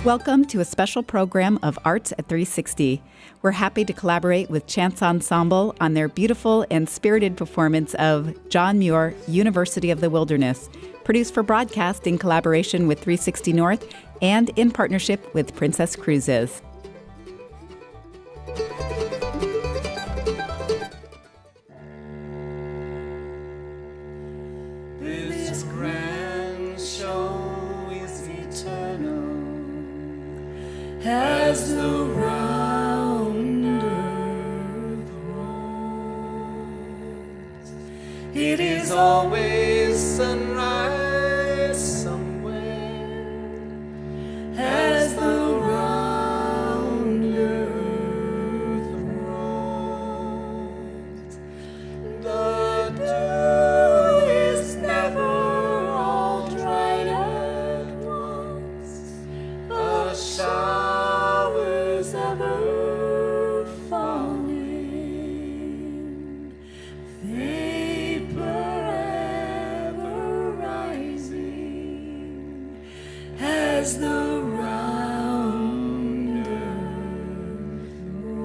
Welcome to a special program of Arts at 360. We're happy to collaborate with Chance Ensemble on their beautiful and spirited performance of John Muir, University of the Wilderness, produced for broadcast in collaboration with 360 North and in partnership with Princess Cruises. This grand show is eternal, as the round earth rolls. It is always sunrise somewhere, as the round earth rolls. The dew is never all dried at once. A shower's ever falling, vapor ever rising, as the round earth rolls.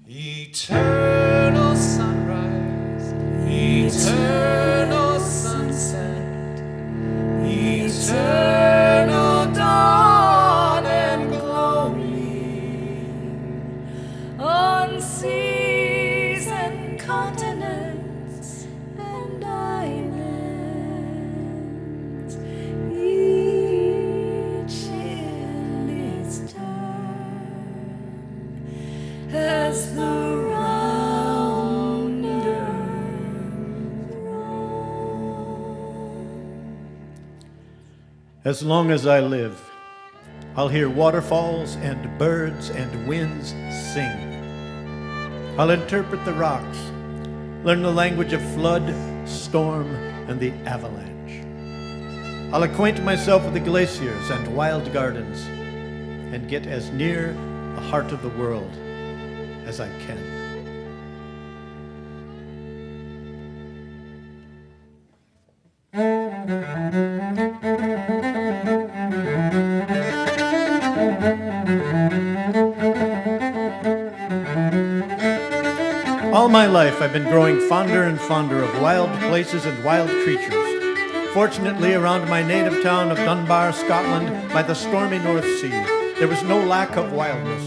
Eternal sunrise, eternal sunset, eternal dawn and gloaming, on seas and continents and islands, each in its turn, as the round earth rolls. As long as I live, I'll hear waterfalls and birds and winds sing. I'll interpret the rocks, learn the language of flood, storm, and the avalanche. I'll acquaint myself with the glaciers and wild gardens and get as near the heart of the world as I can. All my life I've been growing fonder and fonder of wild places and wild creatures. Fortunately, around my native town of Dunbar, Scotland, by the stormy North Sea, there was no lack of wildness.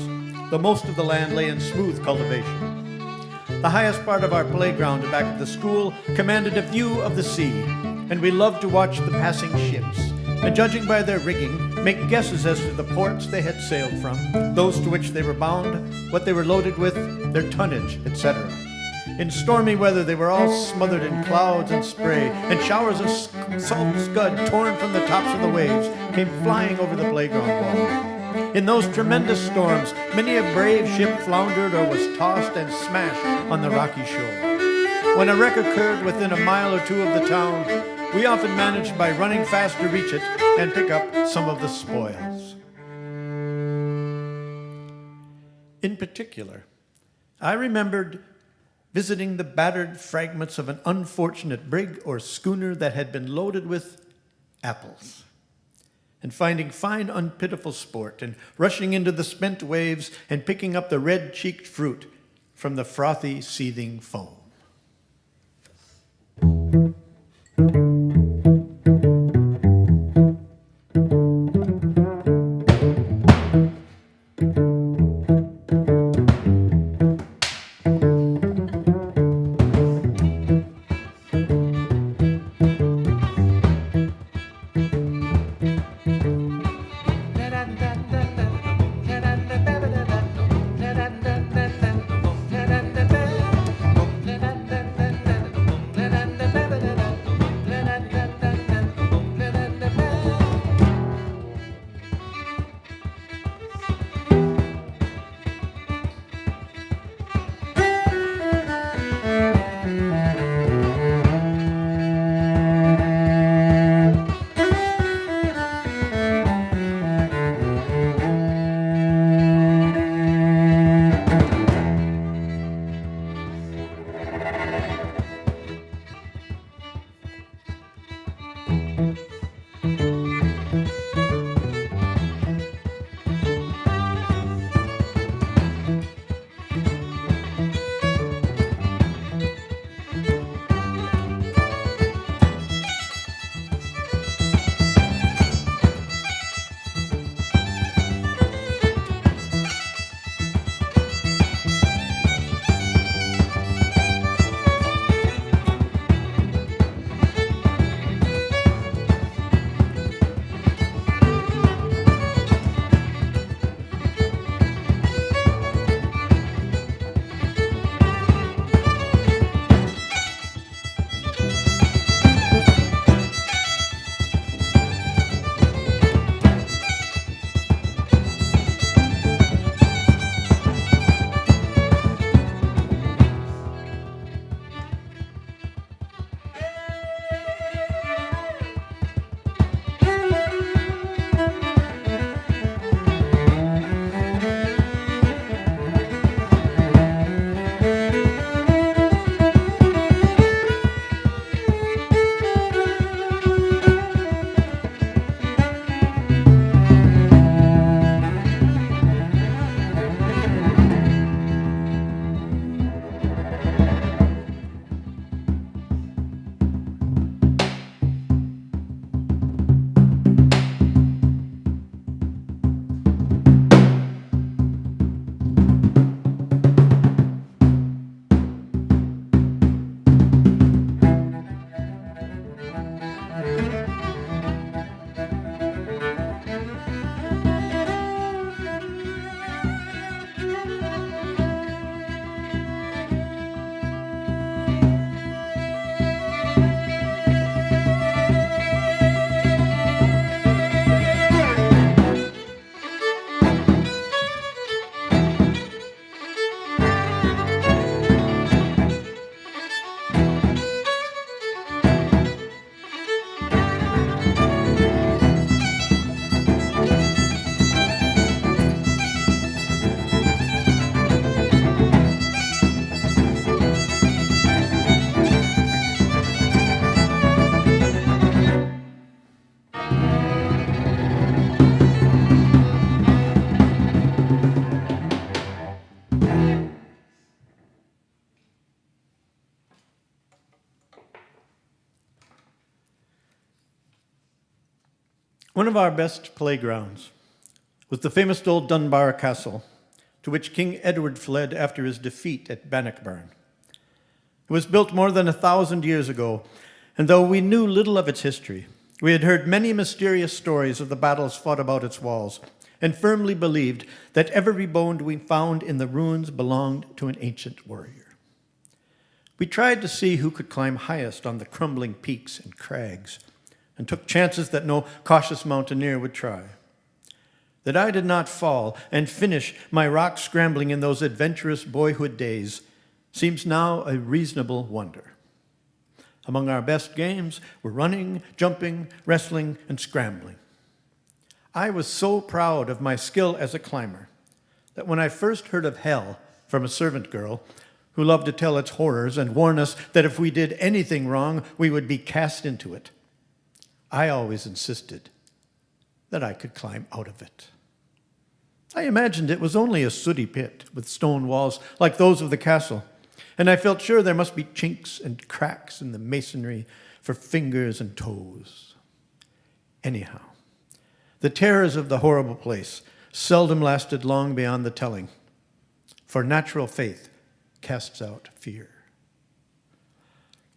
The most of the land lay in smooth cultivation. The highest part of our playground back at the school commanded a view of the sea, and we loved to watch the passing ships, and judging by their rigging, make guesses as to the ports they had sailed from, those to which they were bound, what they were loaded with, their tonnage, etc. In stormy weather, they were all smothered in clouds and spray, and showers of salt scud torn from the tops of the waves came flying over the playground wall. In those tremendous storms, many a brave ship floundered or was tossed and smashed on the rocky shore. When a wreck occurred within a mile or two of the town, we often managed by running fast to reach it and pick up some of the spoils. In particular, I remembered visiting the battered fragments of an unfortunate brig or schooner that had been loaded with apples, and finding fine unpitiful sport, and rushing into the spent waves and picking up the red-cheeked fruit from the frothy, seething foam. One of our best playgrounds was the famous old Dunbar Castle, to which King Edward fled after his defeat at Bannockburn. It was built more than 1,000 years ago, and though we knew little of its history, we had heard many mysterious stories of the battles fought about its walls, and firmly believed that every bone we found in the ruins belonged to an ancient warrior. We tried to see who could climb highest on the crumbling peaks and crags, and took chances that no cautious mountaineer would try. That I did not fall and finish my rock scrambling in those adventurous boyhood days seems now a reasonable wonder. Among our best games were running, jumping, wrestling, and scrambling. I was so proud of my skill as a climber that when I first heard of hell from a servant girl who loved to tell its horrors and warn us that if we did anything wrong, we would be cast into it, I always insisted that I could climb out of it. I imagined it was only a sooty pit with stone walls like those of the castle, and I felt sure there must be chinks and cracks in the masonry for fingers and toes. Anyhow, the terrors of the horrible place seldom lasted long beyond the telling, for natural faith casts out fear.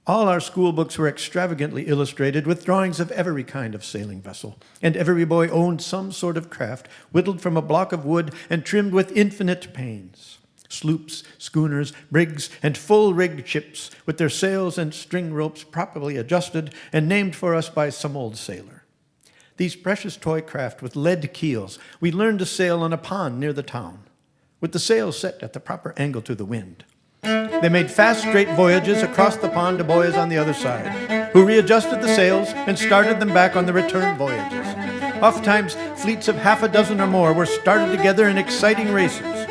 All our school books were extravagantly illustrated with drawings of every kind of sailing vessel, and every boy owned some sort of craft whittled from a block of wood and trimmed with infinite pains. Sloops, schooners, brigs, and full-rigged ships with their sails and string ropes properly adjusted and named for us by some old sailor. These precious toy craft with lead keels we learned to sail on a pond near the town, with the sails set at the proper angle to the wind. They made fast, straight voyages across the pond to boys on the other side, who readjusted the sails and started them back on the return voyages. Oftentimes, fleets of half a dozen or more were started together in exciting races.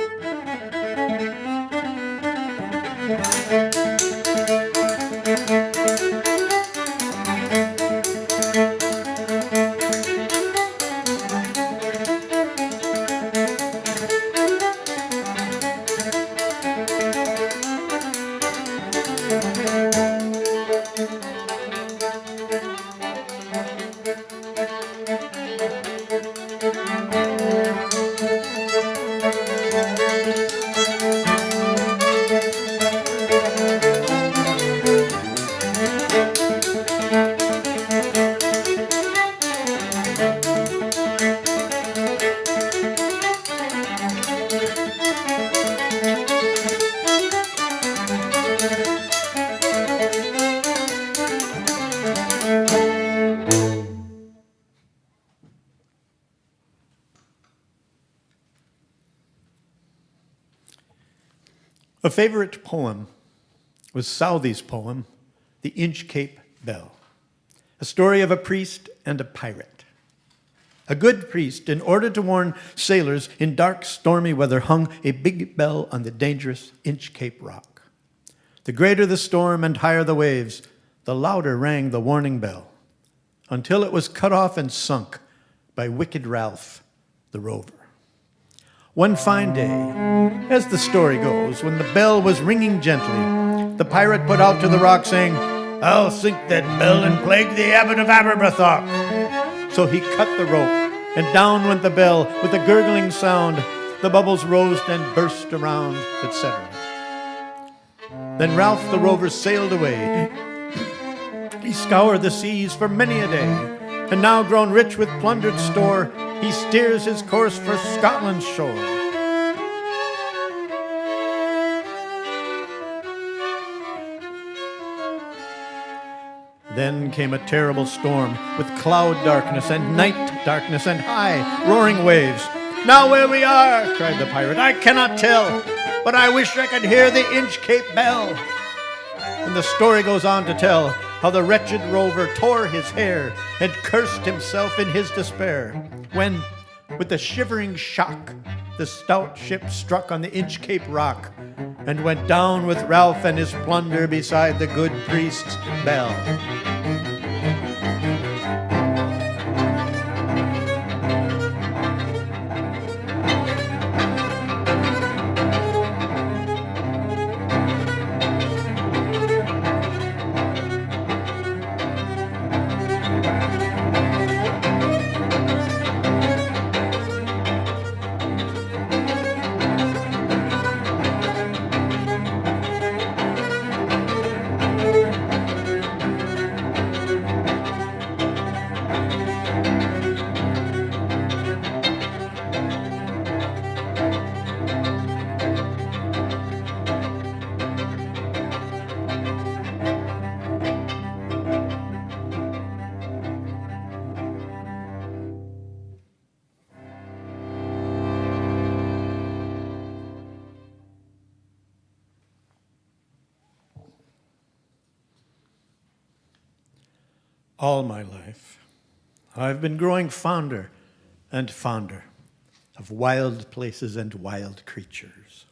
A favorite poem was Southey's poem, The Inchcape Bell, a story of a priest and a pirate. A good priest, in order to warn sailors in dark, stormy weather, hung a big bell on the dangerous Inchcape Rock. The greater the storm and higher the waves, the louder rang the warning bell, until it was cut off and sunk by wicked Ralph the rover. One fine day, as the story goes, when the bell was ringing gently, the pirate put out to the rock saying, "I'll sink that bell and plague the abbot of Aberbrothok." So he cut the rope, and down went the bell with a gurgling sound. The bubbles rose and burst around, etc. Then Ralph the rover sailed away. He scoured the seas for many a day, and now grown rich with plundered store, he steers his course for Scotland's shore. Then came a terrible storm with cloud darkness and night darkness and high roaring waves. "Now where we are," cried the pirate, "I cannot tell, but I wish I could hear the Inchcape Bell." And the story goes on to tell how the wretched rover tore his hair and cursed himself in his despair, when, with a shivering shock, the stout ship struck on the Inchcape Rock and went down with Ralph and his plunder beside the good priest's bell. All my life, I've been growing fonder and fonder of wild places and wild creatures.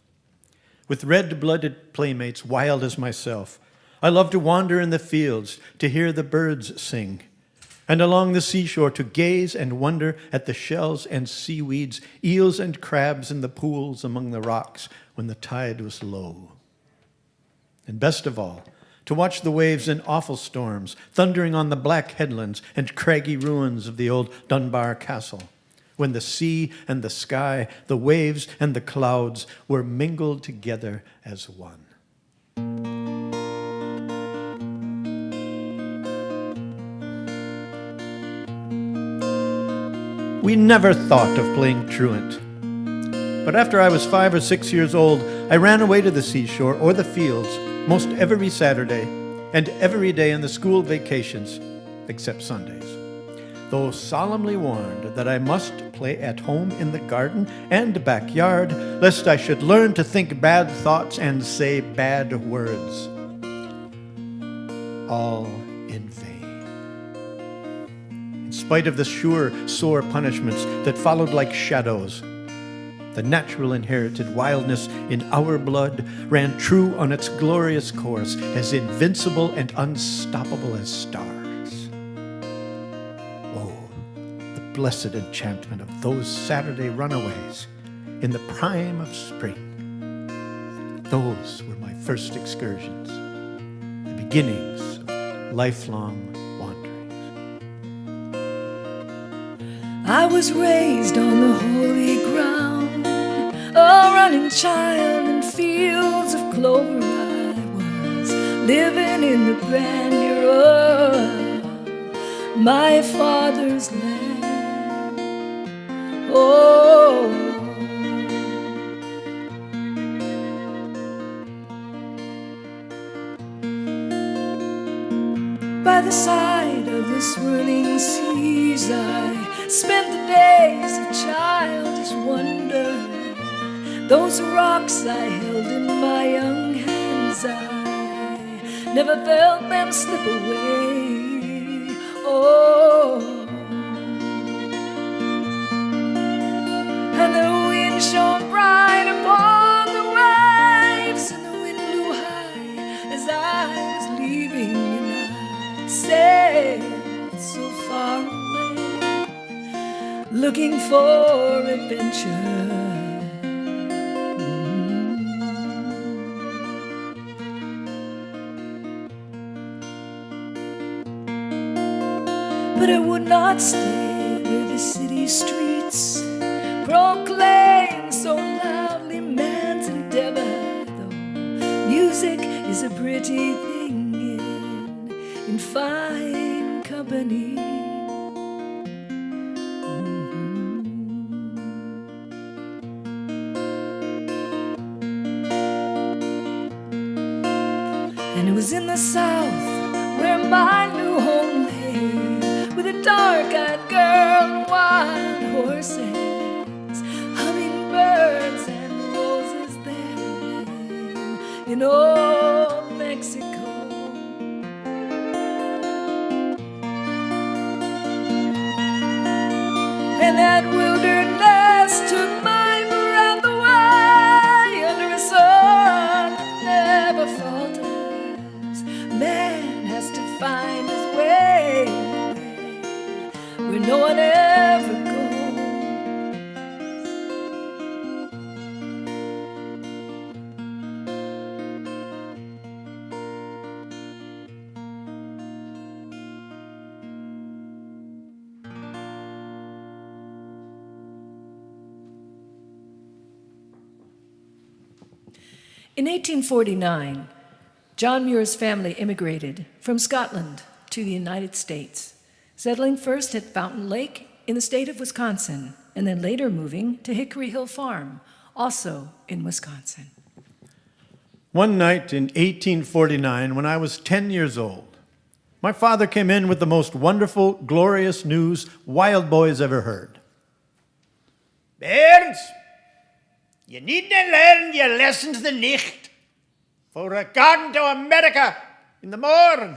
With red-blooded playmates wild as myself, I love to wander in the fields, to hear the birds sing, and along the seashore to gaze and wonder at the shells and seaweeds, eels and crabs in the pools among the rocks when the tide was low. And best of all, to watch the waves in awful storms, thundering on the black headlands and craggy ruins of the old Dunbar Castle, when the sea and the sky, the waves and the clouds were mingled together as one. We never thought of playing truant. But after I was 5 or 6 years old, I ran away to the seashore or the fields most every Saturday and every day in the school vacations, except Sundays, though solemnly warned that I must play at home in the garden and backyard, lest I should learn to think bad thoughts and say bad words. All in vain. In spite of the sure, sore punishments that followed like shadows, the natural inherited wildness in our blood ran true on its glorious course, as invincible and unstoppable as stars. Oh, the blessed enchantment of those Saturday runaways in the prime of spring. Those were my first excursions, the beginnings of lifelong wanderings. I was raised on the holy ground, a running child in fields of clover. I was living in the grandeur of my father's land. Oh, by the side of the swirling seas, I spent the days of childish wonder. Those rocks I held in my young hands, I never felt them slip away. Oh, and the wind shone bright upon the waves, and the wind blew high as I was leaving, and I sailed so far away, looking for adventure. But I would not stay where the city streets proclaim so loudly man's endeavor, though music is a pretty thing in fine company. And it was in the South where my new home lay, with a dark-eyed girl and wild horses, hummingbirds and roses there in old Mexico. And that wilderness took my breath away under a sun that never falters. Man has to find his way where no one ever goes. In 1849, John Muir's family immigrated from Scotland to the United States, settling first at Fountain Lake in the state of Wisconsin, and then later moving to Hickory Hill Farm, also in Wisconsin. One night in 1849, when I was 10 years old, my father came in with the most wonderful, glorious news wild boys ever heard. Bairns, you need to learn your lessons the nicht, for we're going to America in the morning.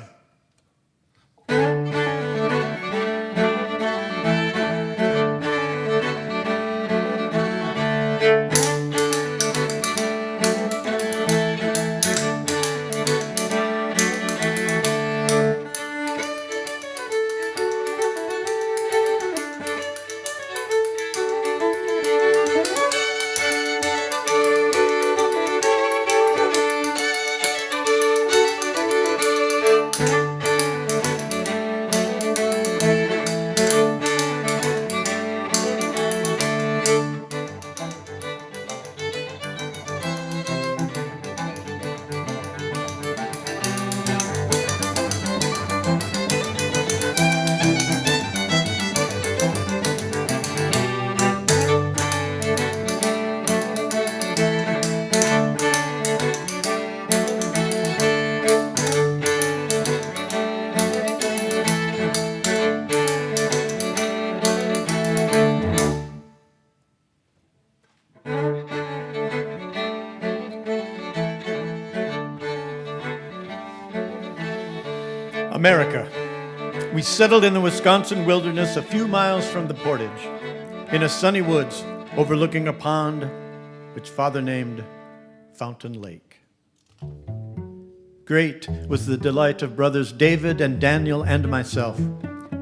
America. We settled in the Wisconsin wilderness a few miles from the Portage, in a sunny woods overlooking a pond which Father named Fountain Lake. Great was the delight of brothers David and Daniel and myself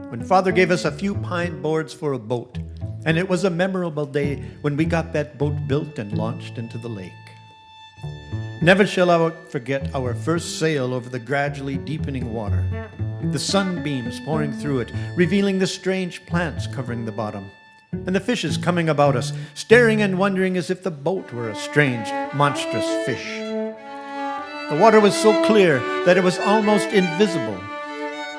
when Father gave us a few pine boards for a boat, and it was a memorable day when we got that boat built and launched into the lake. Never shall I forget our first sail over the gradually deepening water, the sunbeams pouring through it, revealing the strange plants covering the bottom, and the fishes coming about us, staring and wondering as if the boat were a strange, monstrous fish. The water was so clear that it was almost invisible,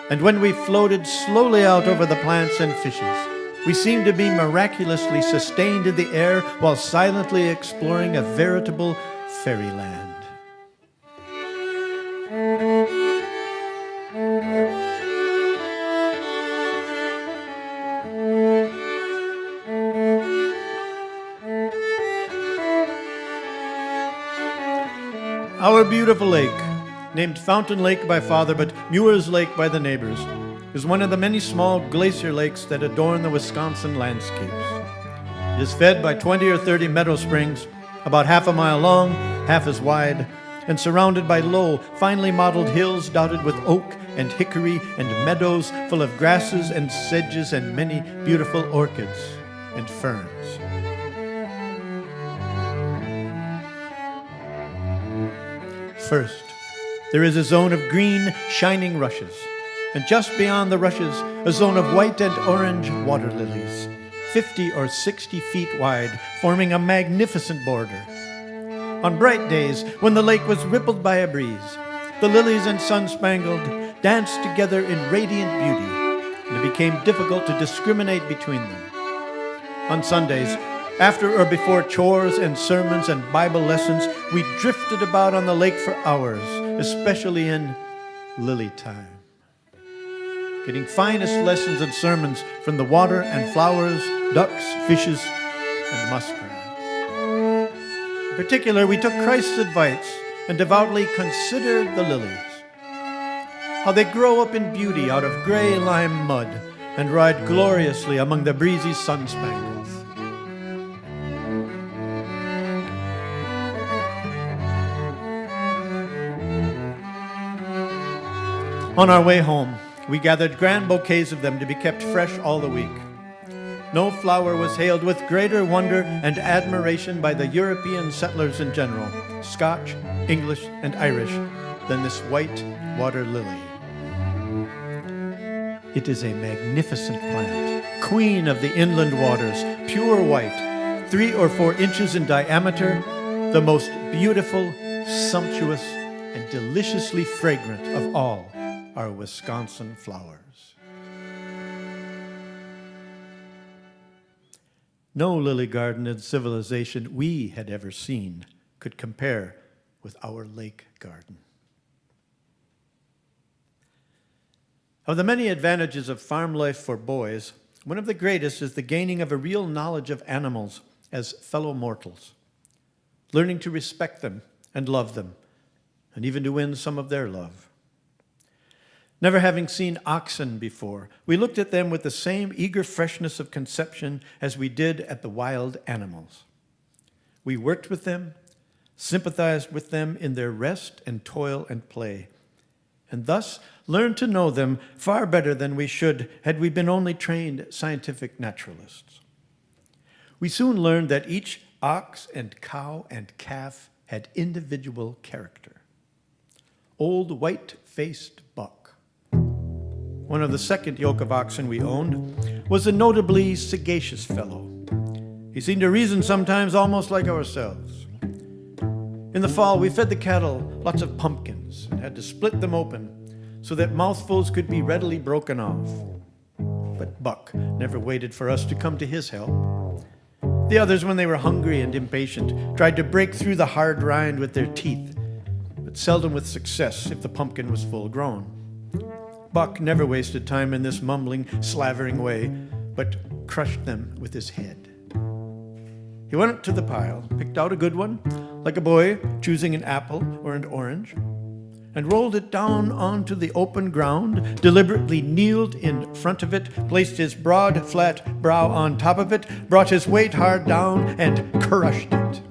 and when we floated slowly out over the plants and fishes, we seemed to be miraculously sustained in the air while silently exploring a veritable fairyland. Our beautiful lake, named Fountain Lake by Father, but Muir's Lake by the neighbors, is one of the many small glacier lakes that adorn the Wisconsin landscapes. It is fed by 20 or 30 meadow springs, about half a mile long, half as wide, and surrounded by low, finely modeled hills dotted with oak and hickory and meadows full of grasses and sedges and many beautiful orchids and ferns. First, there is a zone of green, shining rushes, and just beyond the rushes, a zone of white and orange water lilies, 50 or 60 feet wide, forming a magnificent border. On bright days, when the lake was rippled by a breeze, the lilies and sun-spangled danced together in radiant beauty, and it became difficult to discriminate between them. On Sundays, after or before chores and sermons and Bible lessons, we drifted about on the lake for hours, especially in lily time, getting finest lessons and sermons from the water and flowers, ducks, fishes, and muskrats. In particular, we took Christ's advice and devoutly considered the lilies, how they grow up in beauty out of gray lime mud and ride gloriously among the breezy sun-spangles. On our way home, we gathered grand bouquets of them to be kept fresh all the week. No flower was hailed with greater wonder and admiration by the European settlers in general, Scotch, English, and Irish, than this white water lily. It is a magnificent plant, queen of the inland waters, pure white, 3 or 4 inches in diameter, the most beautiful, sumptuous, and deliciously fragrant of all our Wisconsin flowers. No lily garden in civilization we had ever seen could compare with our lake garden. Of the many advantages of farm life for boys, one of the greatest is the gaining of a real knowledge of animals as fellow mortals, learning to respect them and love them, and even to win some of their love. Never having seen oxen before, we looked at them with the same eager freshness of conception as we did at the wild animals. We worked with them, sympathized with them in their rest and toil and play, and thus learned to know them far better than we should had we been only trained scientific naturalists. We soon learned that each ox and cow and calf had individual character. Old white-faced buck, one of the second yoke of oxen we owned, was a notably sagacious fellow. He seemed to reason sometimes almost like ourselves. In the fall, we fed the cattle lots of pumpkins and had to split them open so that mouthfuls could be readily broken off. But Buck never waited for us to come to his help. The others, when they were hungry and impatient, tried to break through the hard rind with their teeth, but seldom with success if the pumpkin was full grown. Buck never wasted time in this mumbling, slavering way, but crushed them with his head. He went up to the pile, picked out a good one, like a boy choosing an apple or an orange, and rolled it down onto the open ground, deliberately kneeled in front of it, placed his broad, flat brow on top of it, brought his weight hard down, and crushed it.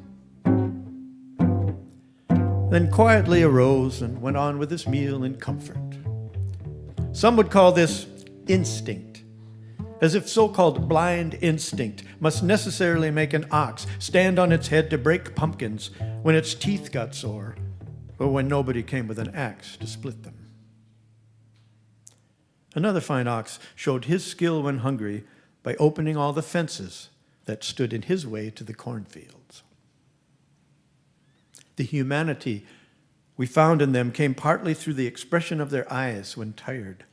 Then quietly arose and went on with his meal in comfort. Some would call this instinct, as if so-called blind instinct must necessarily make an ox stand on its head to break pumpkins when its teeth got sore, or when nobody came with an axe to split them. Another fine ox showed his skill when hungry by opening all the fences that stood in his way to the cornfields. The humanity we found in them came partly through the expression of their eyes when tired,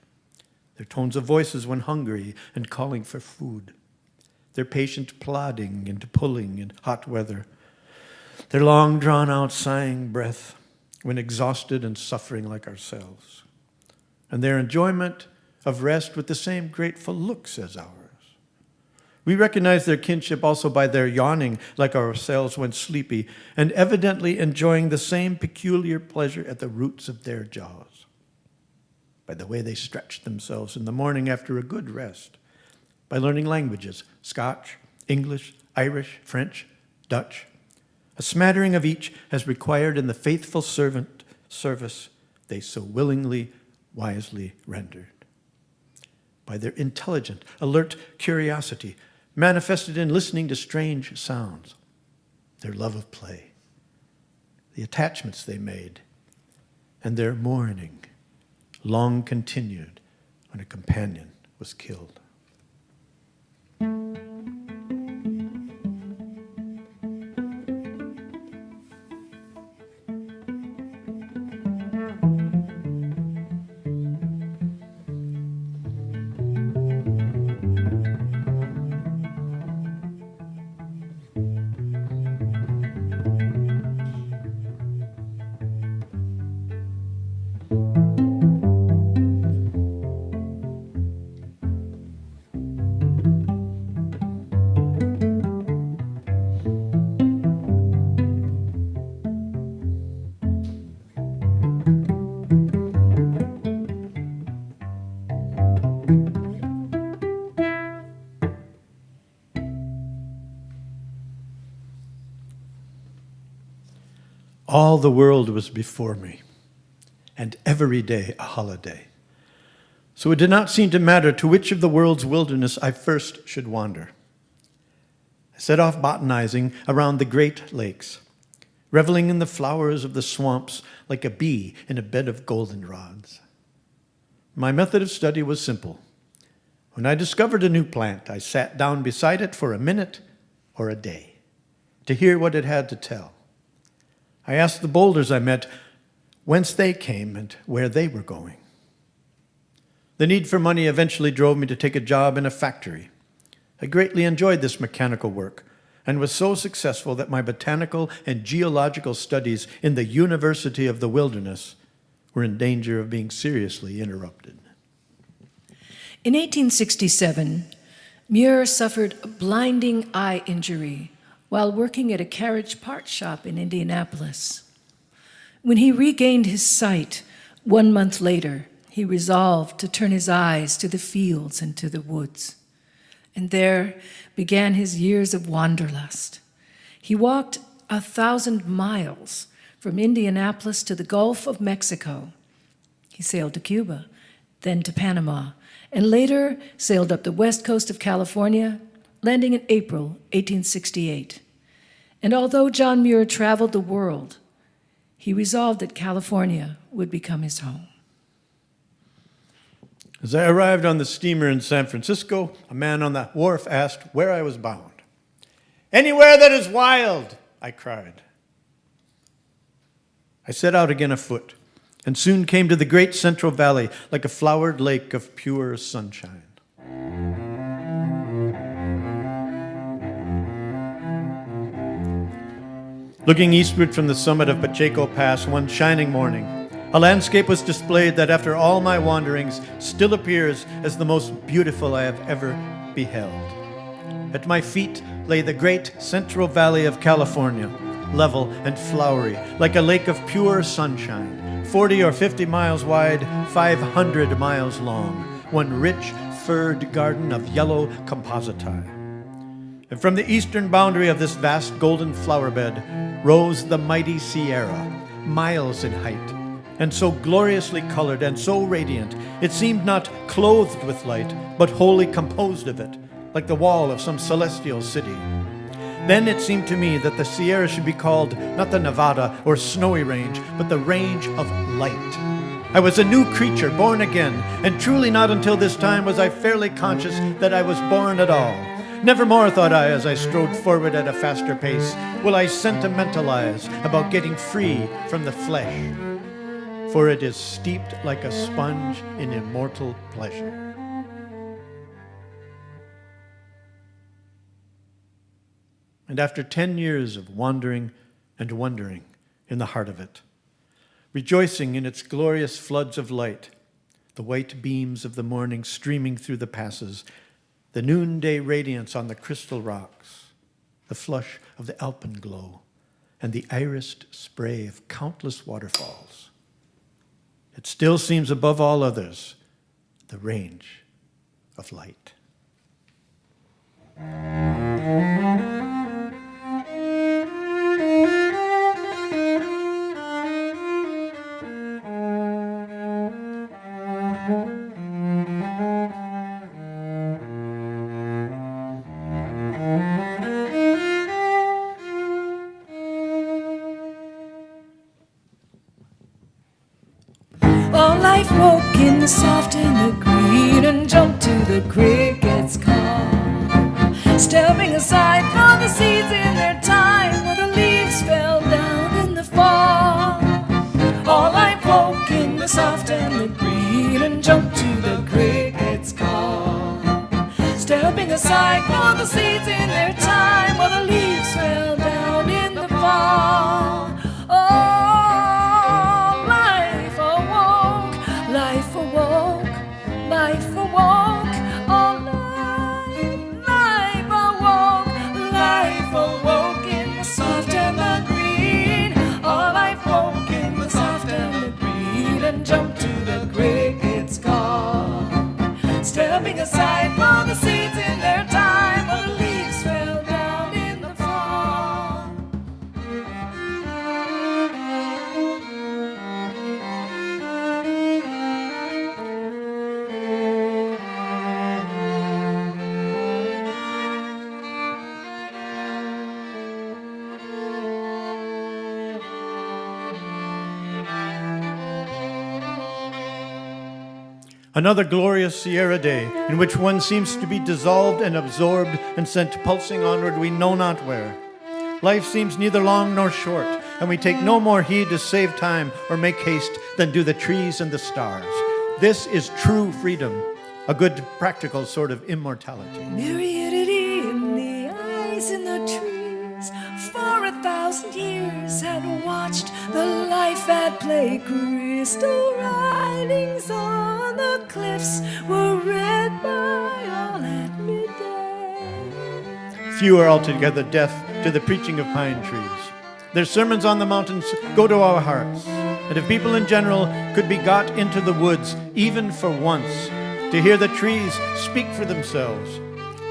their tones of voices when hungry and calling for food, their patient plodding and pulling in hot weather, their long drawn-out sighing breath when exhausted and suffering like ourselves, and their enjoyment of rest with the same grateful looks as ours. We recognize their kinship also by their yawning like ourselves when sleepy, and evidently enjoying the same peculiar pleasure at the roots of their jaws, by the way they stretched themselves in the morning after a good rest, by learning languages, Scotch, English, Irish, French, Dutch, a smattering of each as required in the faithful servant service they so willingly, wisely rendered, by their intelligent, alert curiosity, manifested in listening to strange sounds, their love of play, the attachments they made, and their mourning, long continued when a companion was killed. All the world was before me, and every day a holiday. So it did not seem to matter to which of the world's wilderness I first should wander. I set off botanizing around the great lakes, reveling in the flowers of the swamps like a bee in a bed of goldenrods. My method of study was simple. When I discovered a new plant, I sat down beside it for a minute or a day to hear what it had to tell. I asked the boulders I met whence they came and where they were going. The need for money eventually drove me to take a job in a factory. I greatly enjoyed this mechanical work and was so successful that my botanical and geological studies in the University of the Wilderness were in danger of being seriously interrupted. In 1867, Muir suffered a blinding eye injury while working at a carriage part shop in Indianapolis. When he regained his sight 1 month later, he resolved to turn his eyes to the fields and to the woods. And there began his years of wanderlust. He walked 1,000 miles from Indianapolis to the Gulf of Mexico. He sailed to Cuba, then to Panama, and later sailed up the west coast of California, landing in April 1868. And although John Muir traveled the world, he resolved that California would become his home. As I arrived on the steamer in San Francisco, a man on the wharf asked where I was bound. "Anywhere that is wild," I cried. I set out again afoot, and soon came to the great Central Valley like a flowered lake of pure sunshine. Looking eastward from the summit of Pacheco Pass one shining morning, a landscape was displayed that after all my wanderings still appears as the most beautiful I have ever beheld. At my feet lay the great Central Valley of California, level and flowery, like a lake of pure sunshine, 40 or 50 miles wide, 500 miles long, one rich, furred garden of yellow compositae. And from the eastern boundary of this vast golden flower bed rose the mighty Sierra, miles in height, and so gloriously colored and so radiant, it seemed not clothed with light, but wholly composed of it, like the wall of some celestial city. Then it seemed to me that the Sierra should be called not the Nevada or Snowy Range, but the Range of Light. I was a new creature, born again, and truly not until this time was I fairly conscious that I was born at all. Nevermore, thought I, as I strode forward at a faster pace, will I sentimentalize about getting free from the flesh, for it is steeped like a sponge in immortal pleasure. And after 10 years of wandering and wondering in the heart of it, rejoicing in its glorious floods of light, the white beams of the morning streaming through the passes, the noonday radiance on the crystal rocks, the flush of the alpenglow, and the irised spray of countless waterfalls, it still seems above all others the range of light. All life woke in the soft and the green and jumped to the cricket's call, stepping aside for the seeds in their time where the leaves fell down in the fall. All life woke in the soft and the green and jumped to the cricket's call, stepping aside for the seeds in their time where the leaves fell down in the fall. Life awoke, all life awoke, life awoke in the soft and the green. All life woke in the soft and the green and jumped to the cricket's call, stepping aside for the seeds in their time where the leaves fell down in the fall. Another glorious Sierra day in which one seems to be dissolved and absorbed and sent pulsing onward we know not where. Life seems neither long nor short, and we take no more heed to save time or make haste than do the trees and the stars. This is true freedom, a good practical sort of immortality. Myriadity in the eyes in the trees, for 1,000 years had watched the life at play. Crystal writings on the cliffs were read by all at midday. Few are altogether deaf to the preaching of pine trees. Their sermons on the mountains go to our hearts. And if people in general could be got into the woods, even for once, to hear the trees speak for themselves,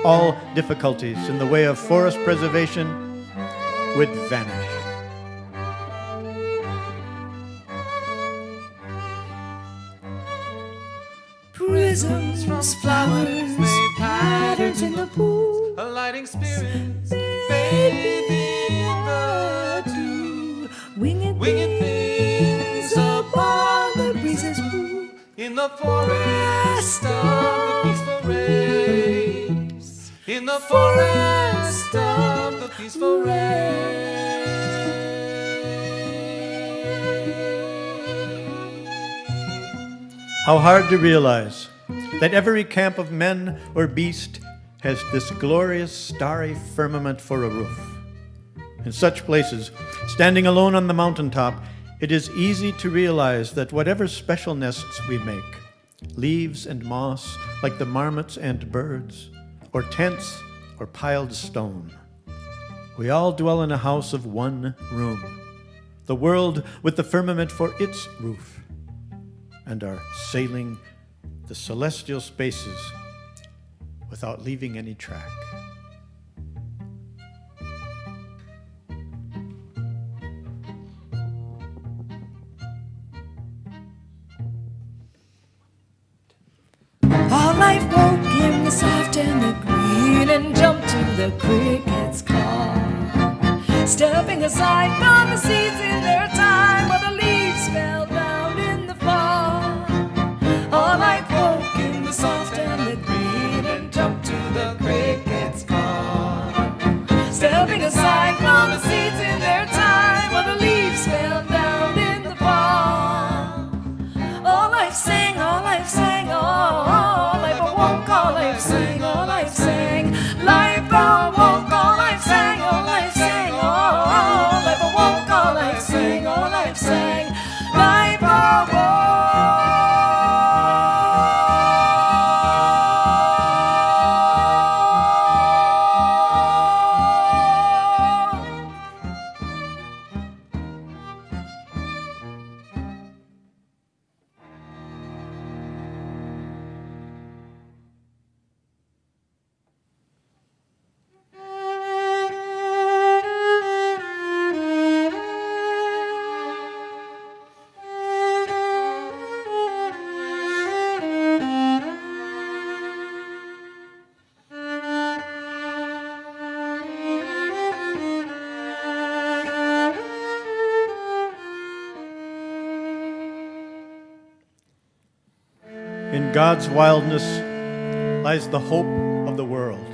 all difficulties in the way of forest preservation would vanish. Prisms, flowers, patterns in the pool, alighting spirits, bathing the dew, winged things upon the breezes woo. In the forest of the peaceful rays, in the forest of the peaceful rays. How hard to realize that every camp of men or beast has this glorious starry firmament for a roof. In such places, standing alone on the mountaintop, it is easy to realize that whatever special nests we make, leaves and moss like the marmots and birds, or tents or piled stone, we all dwell in a house of one room, the world with the firmament for its roof, and are sailing the celestial spaces without leaving any track. All life woke in the soft and the green and jumped to the cricket's call, stepping aside from the seeds in their time while the leaves fell down in the fall. All life woke in the soft and the green and jumped to the cricket's call, stepping aside from the seeds in their time while the leaves fell down in the fall. All life sang, all life sang, all life awoke, all life sang, all life sang. Life awoke, all life sang, all life sang, all life awoke, all life sang, all life sang. Life awoke. In God's wildness lies the hope of the world,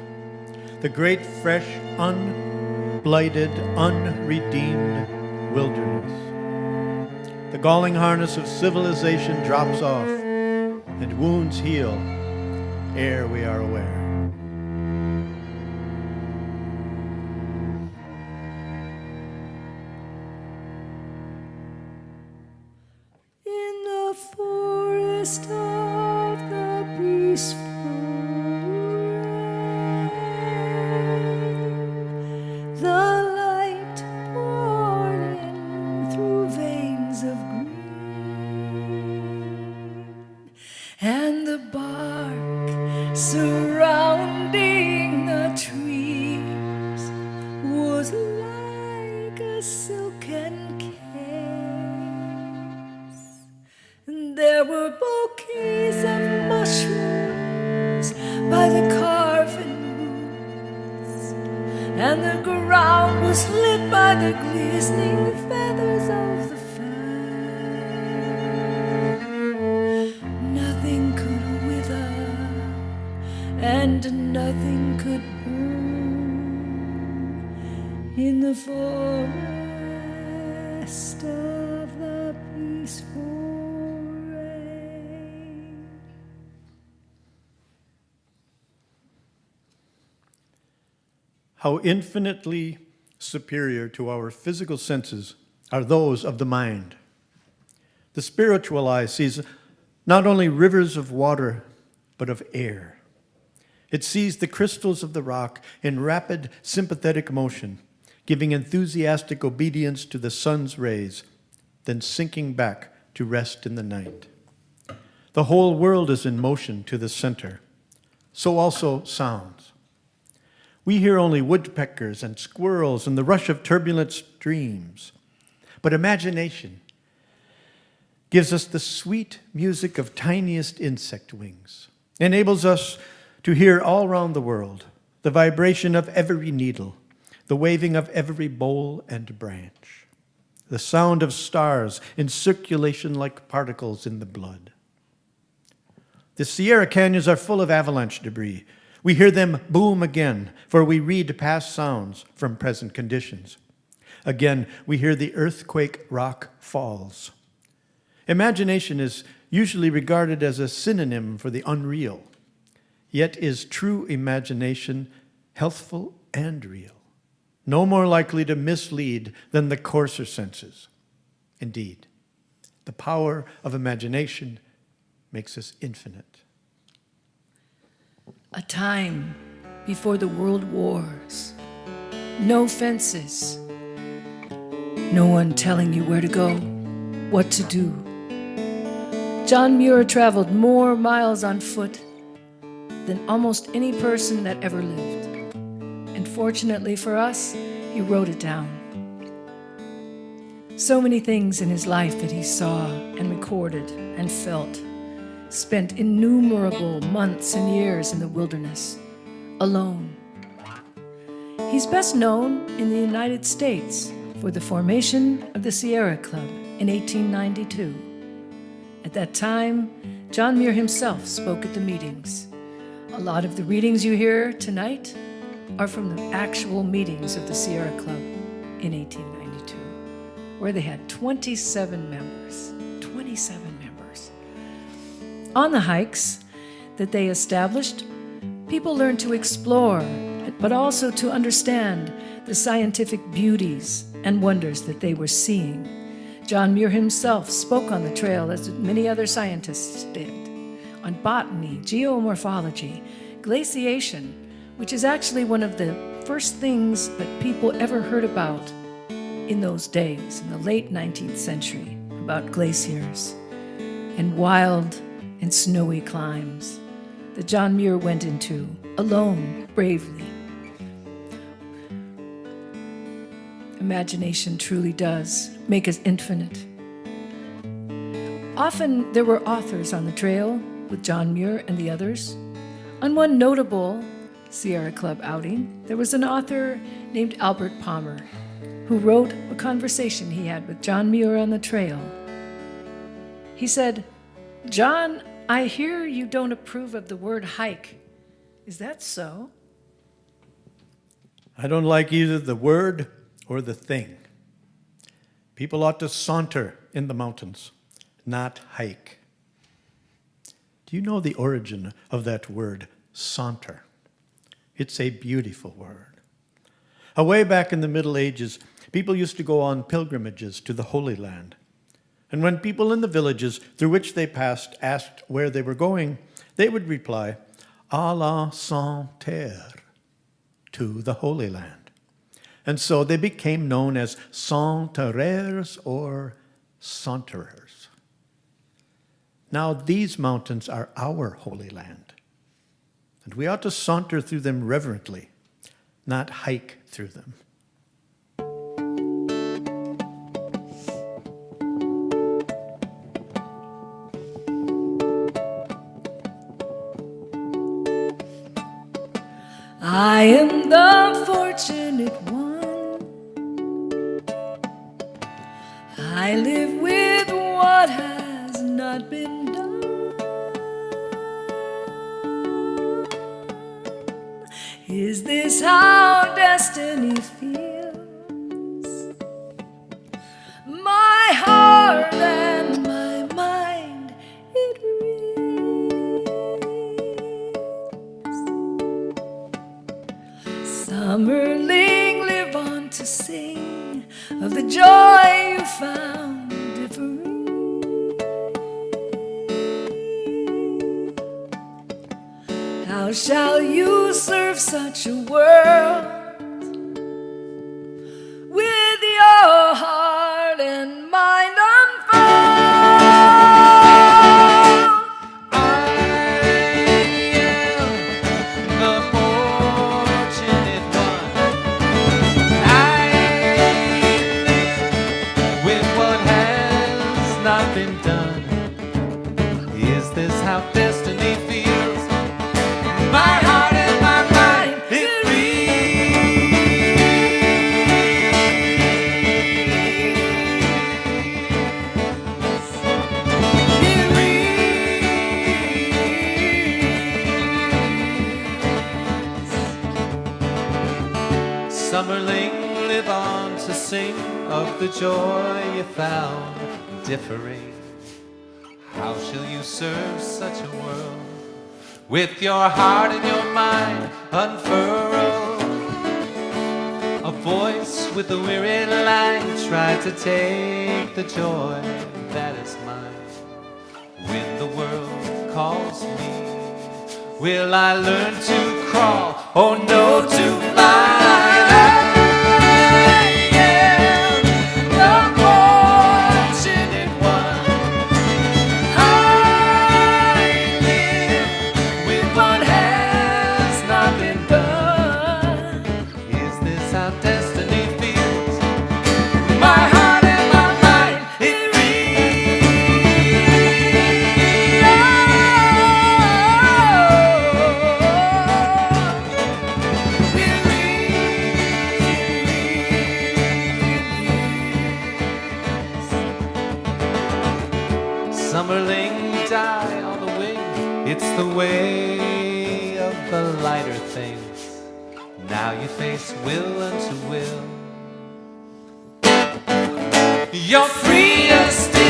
the great, fresh, unblighted, unredeemed wilderness. The galling harness of civilization drops off, and wounds heal ere we are aware. In the forest of the peaceful rain, the light poured in through veins of green, and the bark surrounding the trees was like a silken case. There were bouquets of mushrooms by the carven roots, and the ground was lit by the glistening feathers of the fan. Nothing could wither, and nothing could burn in the forest of the peaceful rain. How infinitely superior to our physical senses are those of the mind. The spiritual eye sees not only rivers of water, but of air. It sees the crystals of the rock in rapid sympathetic motion, giving enthusiastic obedience to the sun's rays, then sinking back to rest in the night. The whole world is in motion to the center. So also sounds. We hear only woodpeckers and squirrels and the rush of turbulent streams. But imagination gives us the sweet music of tiniest insect wings, enables us to hear all around the world the vibration of every needle, the waving of every bowl and branch, the sound of stars in circulation like particles in the blood. The Sierra Canyons are full of avalanche debris. We hear them boom again, for we read past sounds from present conditions. Again, we hear the earthquake rock falls. Imagination is usually regarded as a synonym for the unreal, yet is true imagination healthful and real, no more likely to mislead than the coarser senses. Indeed, the power of imagination makes us infinite. A time before the world wars, no fences, No one telling you where to go, what to do. John Muir traveled more miles on foot than almost any person that ever lived. And fortunately for us, he wrote it down. So many things in his life that he saw and recorded and felt. Spent innumerable months and years in the wilderness, alone. He's best known in the United States for the formation of the Sierra Club in 1892. At that time, John Muir himself spoke at the meetings. A lot of the readings you hear tonight are from the actual meetings of the Sierra Club in 1892, where they had 27 members. 27 members. On the hikes that they established, people learned to explore, but also to understand the scientific beauties and wonders that they were seeing. John Muir himself spoke on the trail, as many other scientists did, on botany, geomorphology, glaciation, which is actually one of the first things that people ever heard about in those days, in the late 19th century, about glaciers and wild and snowy climbs that John Muir went into alone, bravely. Imagination truly does make us infinite. Often there were authors on the trail with John Muir and the others. On one notable Sierra Club outing, there was an author named Albert Palmer who wrote a conversation he had with John Muir on the trail. He said, "John, I hear you don't approve of the word hike. Is that so?" I don't like either the word or the thing. People ought to saunter in the mountains, not hike. Do you know the origin of that word, saunter? It's a beautiful word. Way back in the Middle Ages, people used to go on pilgrimages to the Holy Land. And when people in the villages through which they passed asked where they were going, they would reply, "À la Sainte-Terre," to the Holy Land. And so they became known as saunterers or saunterers. Now these mountains are our Holy Land, and we ought to saunter through them reverently, not hike through them. I am the fortunate one. I live with what has not been done. Is this how destiny feels? My heart and my mind, it reels. Summerling, live on to sing of the joy you found differing. How shall you serve such a world with your heart and mind unfold? I am the fortunate one. I live with what has not been done. Is this how destiny feels? My heart and my mind, it Summerling, live on to sing of the joy you found differing. How shall you serve such a world with your heart and your mind unfurled? A voice with a weary line tried to take the joy that is mine. When the world calls me, will I learn to crawl or know to fly? I am the lighter things. Now you face will unto will. You're free and still.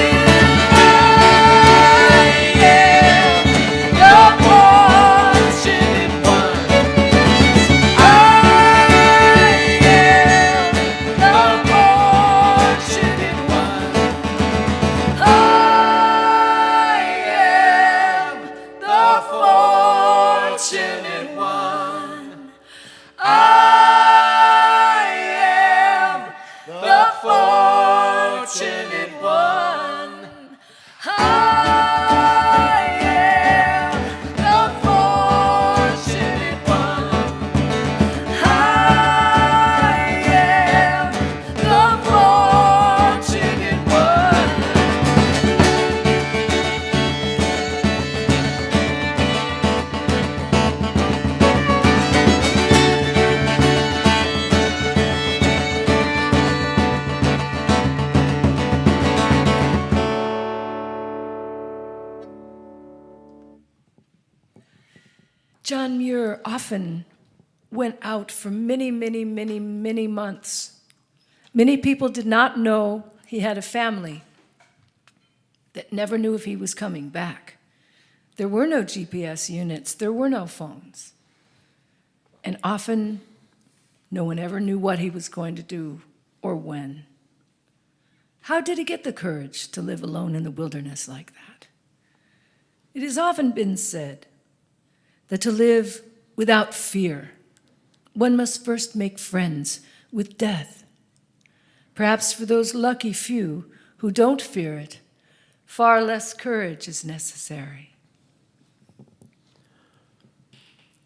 John Muir often went out for many, many, many, many months. Many people did not know he had a family that never knew if he was coming back. There were no GPS units, there were no phones. And often, no one ever knew what he was going to do or when. How did he get the courage to live alone in the wilderness like that? It has often been said that to live without fear, one must first make friends with death. Perhaps for those lucky few who don't fear it, far less courage is necessary.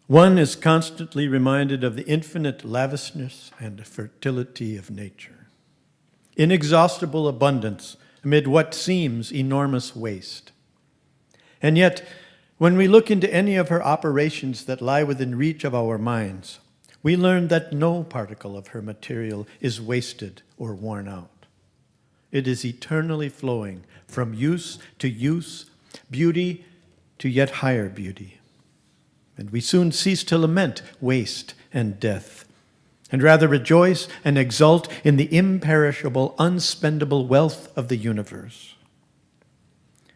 One is constantly reminded of the infinite lavishness and fertility of nature. Inexhaustible abundance amid what seems enormous waste. And yet, when we look into any of her operations that lie within reach of our minds, we learn that no particle of her material is wasted or worn out. It is eternally flowing from use to use, beauty to yet higher beauty. And we soon cease to lament waste and death, and rather rejoice and exult in the imperishable, unspendable wealth of the universe,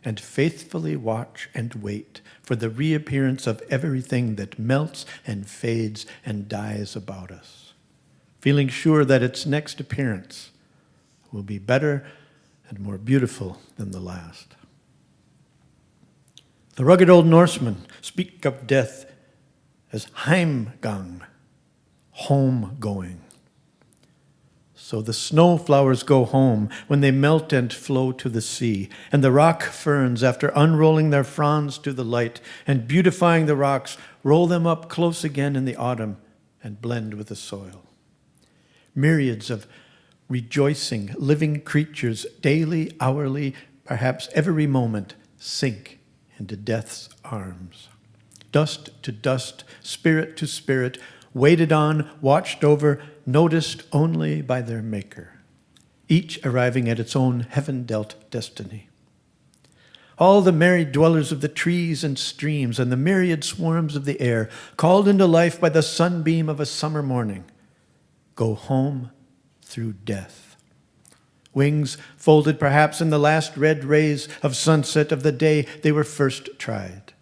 and faithfully watch and wait for the reappearance of everything that melts and fades and dies about us, feeling sure that its next appearance will be better and more beautiful than the last. The rugged old Norsemen speak of death as heimgang, home-going. So the snow flowers go home when they melt and flow to the sea, and the rock ferns, after unrolling their fronds to the light and beautifying the rocks, roll them up close again in the autumn and blend with the soil. Myriads of rejoicing, living creatures, daily, hourly, perhaps every moment, sink into death's arms. Dust to dust, spirit to spirit, waited on, watched over, noticed only by their Maker, each arriving at its own heaven-dealt destiny. All the merry dwellers of the trees and streams and the myriad swarms of the air, called into life by the sunbeam of a summer morning, go home through death. Wings folded perhaps in the last red rays of sunset of the day they were first tried.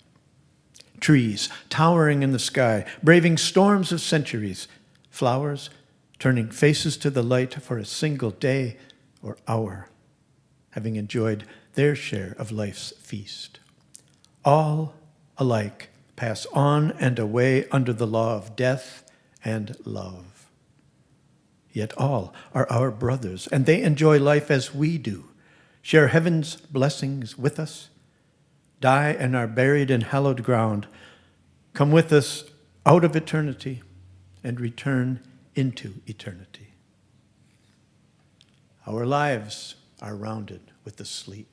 Trees towering in the sky, braving storms of centuries. Flowers turning faces to the light for a single day or hour, having enjoyed their share of life's feast. All alike pass on and away under the law of death and love. Yet all are our brothers, and they enjoy life as we do, share heaven's blessings with us, die and are buried in hallowed ground, come with us out of eternity, and return into eternity. Our lives are rounded with the sleep.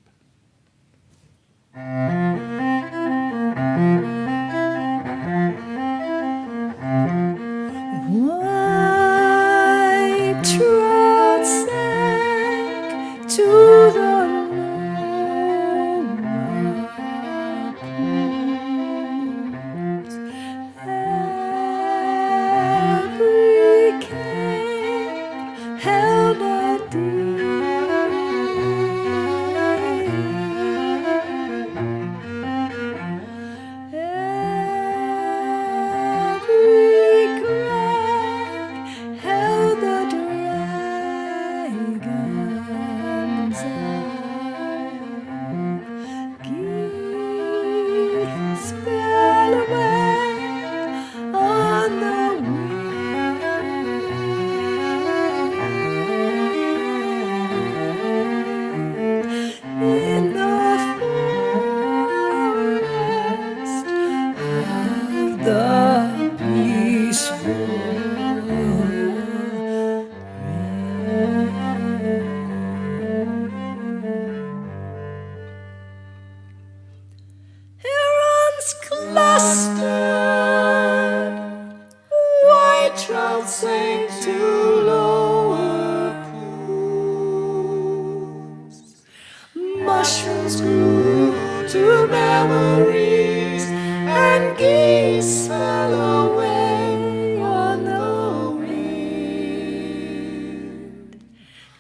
White trout sank to the lower pools, and the the peaceful herons clustered, white trout sank to lower pools, mushrooms grew to memories, and geese fell away on the wind.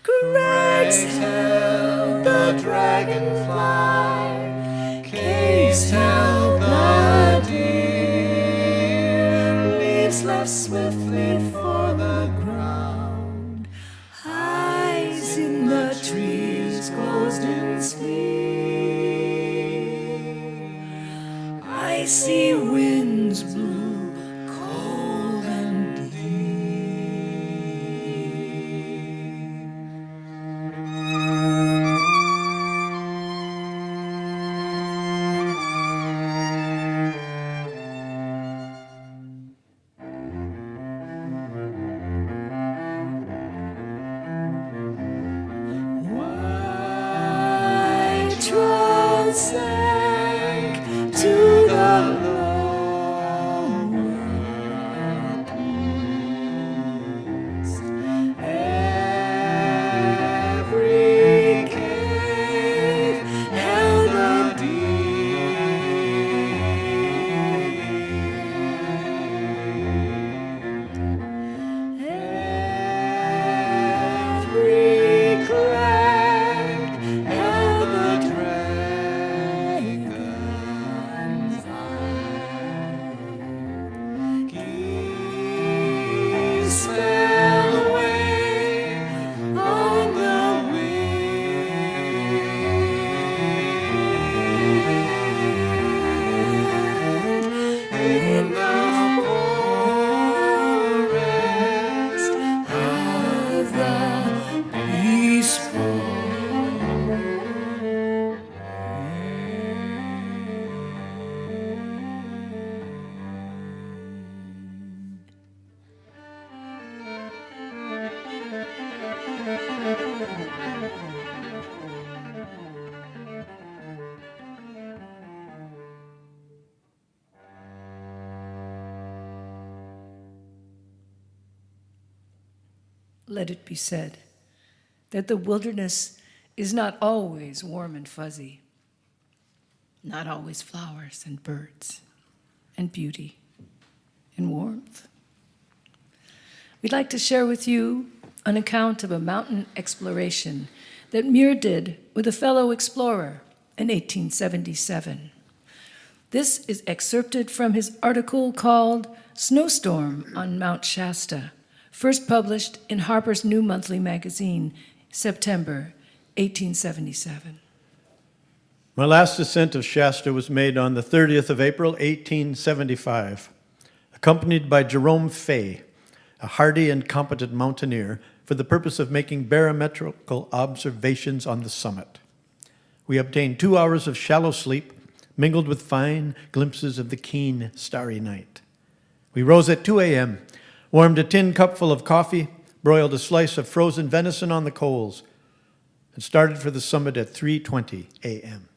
Crags held the dragonfly, caves held the deer, leaves left swiftly for the ground, eyes in the trees closed in sleep. I see winds blow cold and deep. White trout sank to the lower pools. Every cave held a deer. Every crag held the dragon's eye. Geese fell away on the wind. In the forest of the peaceful Let it be said that the wilderness is not always warm and fuzzy, not always flowers and birds and beauty and warmth. We'd like to share with you an account of a mountain exploration that Muir did with a fellow explorer in 1877. This is excerpted from his article called Snowstorm on Mount Shasta, first published in Harper's New Monthly magazine, September 1877. My last ascent of Shasta was made on the 30th of April, 1875, accompanied by Jerome Fay, a hardy and competent mountaineer, for the purpose of making barometrical observations on the summit. We obtained 2 hours of shallow sleep, mingled with fine glimpses of the keen, starry night. We rose at 2 a.m., warmed a tin cupful of coffee, broiled a slice of frozen venison on the coals, and started for the summit at 3:20 a.m.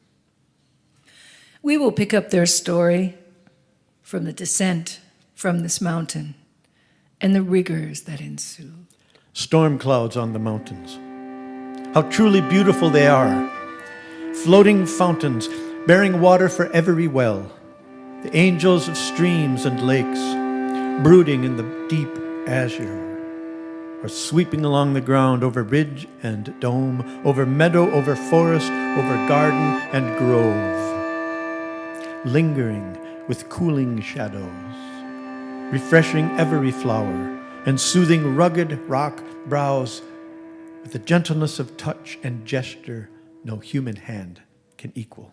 We will pick up their story from the descent from this mountain and the rigors that ensue. Storm clouds on the mountains. How truly beautiful they are. Floating fountains bearing water for every well. The angels of streams and lakes, brooding in the deep azure, or sweeping along the ground over ridge and dome, over meadow, over forest, over garden and grove, lingering with cooling shadows, refreshing every flower, and soothing rugged rock brows with a gentleness of touch and gesture no human hand can equal.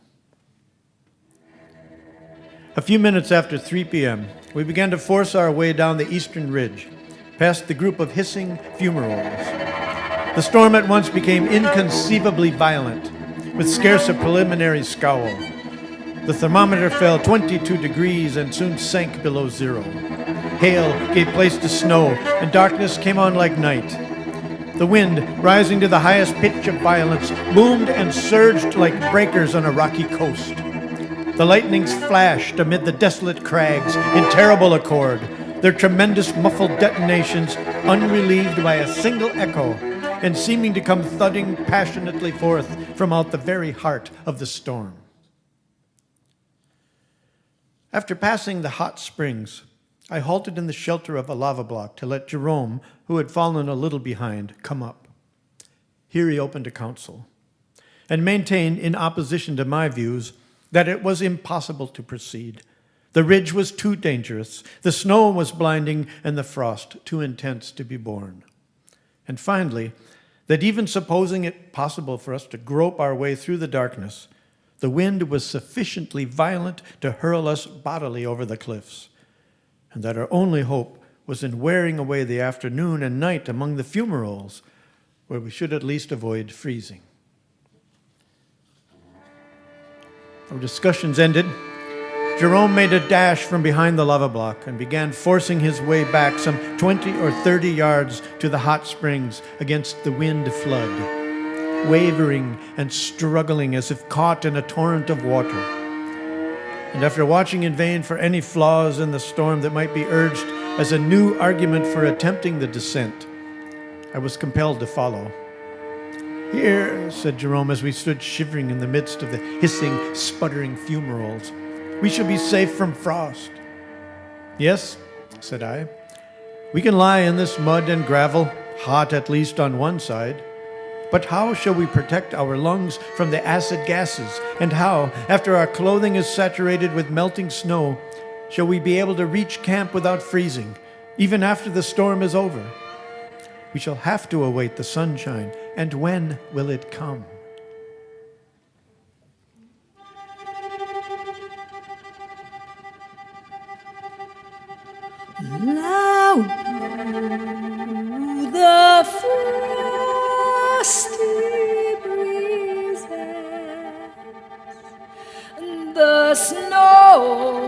A few minutes after 3 p.m., we began to force our way down the eastern ridge, past the group of hissing fumaroles. The storm at once became inconceivably violent, with scarce a preliminary scowl. The thermometer fell 22 degrees and soon sank below zero. Hail gave place to snow, and darkness came on like night. The wind, rising to the highest pitch of violence, boomed and surged like breakers on a rocky coast. The lightnings flashed amid the desolate crags in terrible accord, their tremendous muffled detonations unrelieved by a single echo, and seeming to come thudding passionately forth from out the very heart of the storm. After passing the hot springs, I halted in the shelter of a lava block to let Jerome, who had fallen a little behind, come up. Here he opened a council and maintained, in opposition to my views, that it was impossible to proceed. The ridge was too dangerous, the snow was blinding, and the frost too intense to be borne. And finally, that even supposing it possible for us to grope our way through the darkness, the wind was sufficiently violent to hurl us bodily over the cliffs, and that our only hope was in wearing away the afternoon and night among the fumaroles, where we should at least avoid freezing. Our discussions ended. Jerome made a dash from behind the lava block and began forcing his way back some 20 or 30 yards to the hot springs against the wind flood, wavering and struggling as if caught in a torrent of water. And after watching in vain for any flaws in the storm that might be urged as a new argument for attempting the descent, I was compelled to follow. "Here," said Jerome as we stood shivering in the midst of the hissing, sputtering fumaroles, "we shall be safe from frost." "Yes," said I, "we can lie in this mud and gravel, hot at least on one side. But how shall we protect our lungs from the acid gases? And how, after our clothing is saturated with melting snow, shall we be able to reach camp without freezing, even after the storm is over? We shall have to await the sunshine, and when will it come?" Loud the frosty breezes, the snow,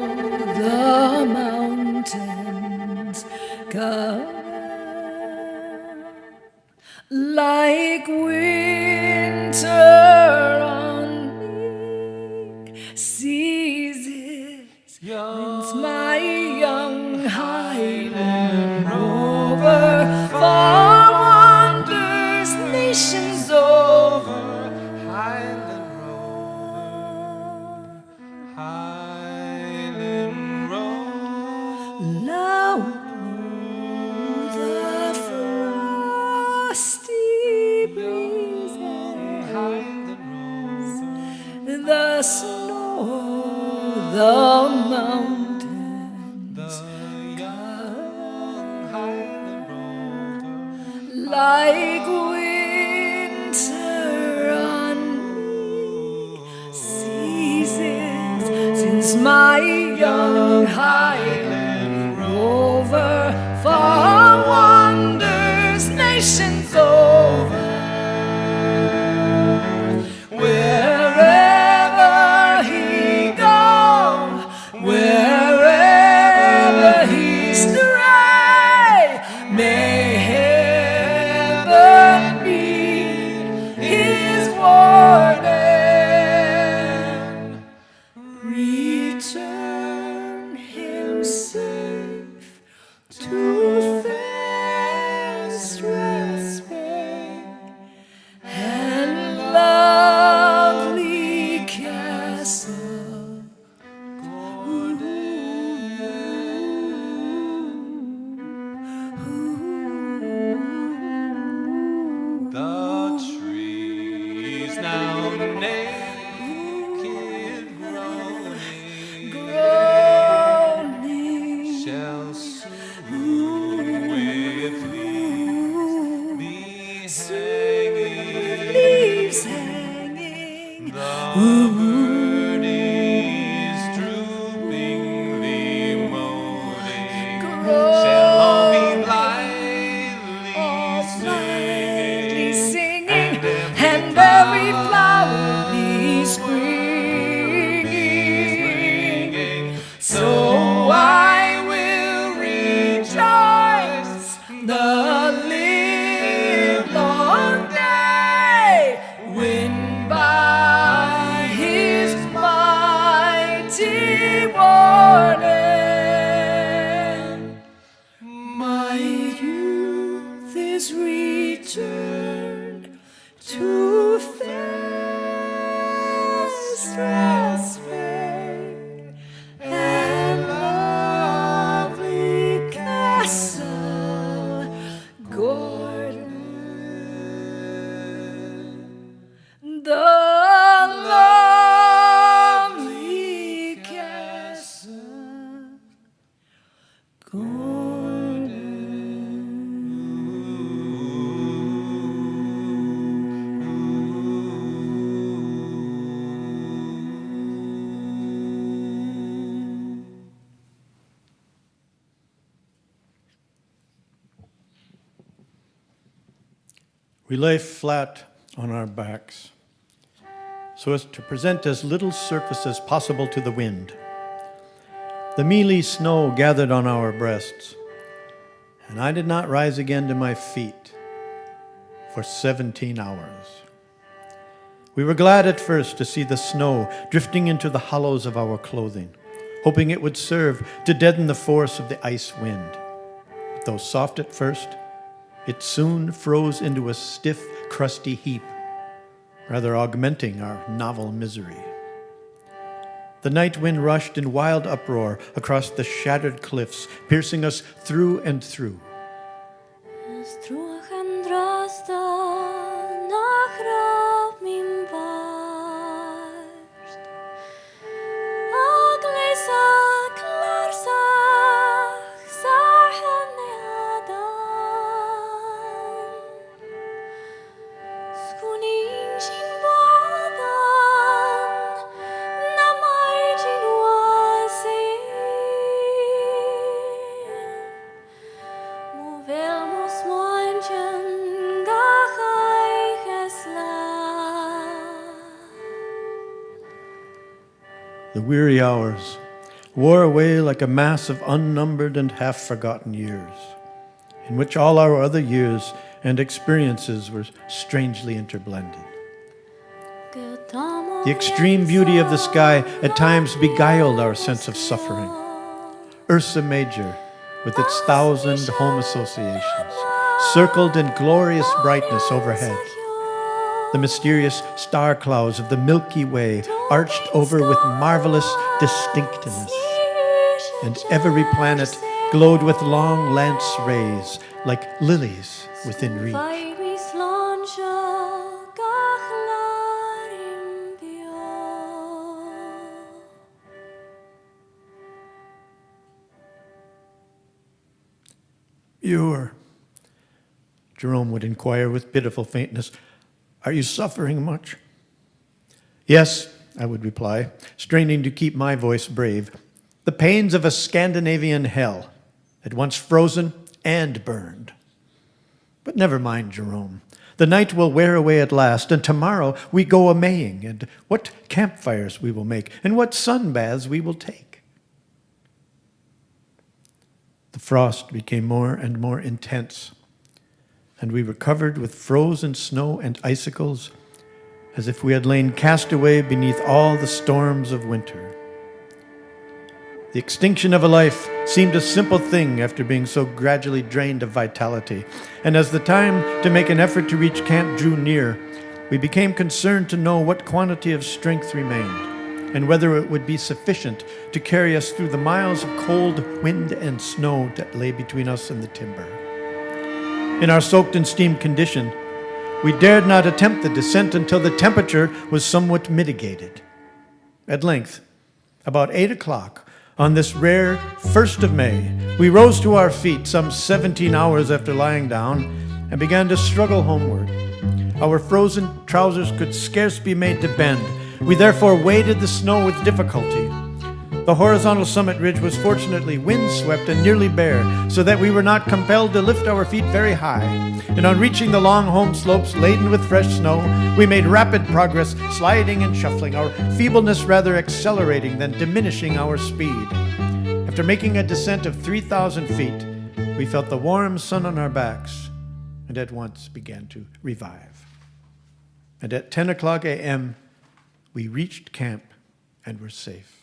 the mountains cover, like winter on me seizes. It's my young Highland rover, far wanders nations over. Highland Rover, Highland Rover. Now the frosty breezes, the snow, the mountains like winter on me ceases, since my young Highland rover far wanders nations over. Wherever he goes, wherever he stray, may heaven be his warden. Return him safe to fair stress We lay flat on our backs so as to present as little surface as possible to the wind. The mealy snow gathered on our breasts, and I did not rise again to my feet for 17 hours. We were glad at first to see the snow drifting into the hollows of our clothing, hoping it would serve to deaden the force of the ice wind. But though soft at first, it soon froze into a stiff, crusty heap, rather augmenting our novel misery. The night wind rushed in wild uproar across the shattered cliffs, piercing us through and through. The weary hours wore away like a mass of unnumbered and half-forgotten years, in which all our other years and experiences were strangely interblended. The extreme beauty of the sky at times beguiled our sense of suffering. Ursa Major, with its 1,000 home associations, circled in glorious brightness overhead. The mysterious star clouds of the Milky Way arched over with marvelous distinctness, and every planet glowed with long lance rays like lilies within reach. Muir, Jerome would inquire with pitiful faintness, are you suffering much? Yes, I would reply, straining to keep my voice brave. The pains of a Scandinavian hell, at once frozen and burned. But never mind, Jerome. The night will wear away at last, and tomorrow we go a-maying, and what campfires we will make, and what sunbaths we will take. The frost became more and more intense, and we were covered with frozen snow and icicles, as if we had lain cast away beneath all the storms of winter. The extinction of a life seemed a simple thing after being so gradually drained of vitality, and as the time to make an effort to reach camp drew near, we became concerned to know what quantity of strength remained, and whether it would be sufficient to carry us through the miles of cold wind and snow that lay between us and the timber. In our soaked and steamed condition, we dared not attempt the descent until the temperature was somewhat mitigated. At length, about 8 o'clock, on this rare 1st of May, we rose to our feet some 17 hours after lying down and began to struggle homeward. Our frozen trousers could scarce be made to bend. We therefore waded the snow with difficulty. The horizontal summit ridge was fortunately windswept and nearly bare, so that we were not compelled to lift our feet very high. And on reaching the long home slopes laden with fresh snow, we made rapid progress, sliding and shuffling, our feebleness rather accelerating than diminishing our speed. After making a descent of 3,000 feet, we felt the warm sun on our backs and at once began to revive. And at 10 o'clock a.m., we reached camp and were safe.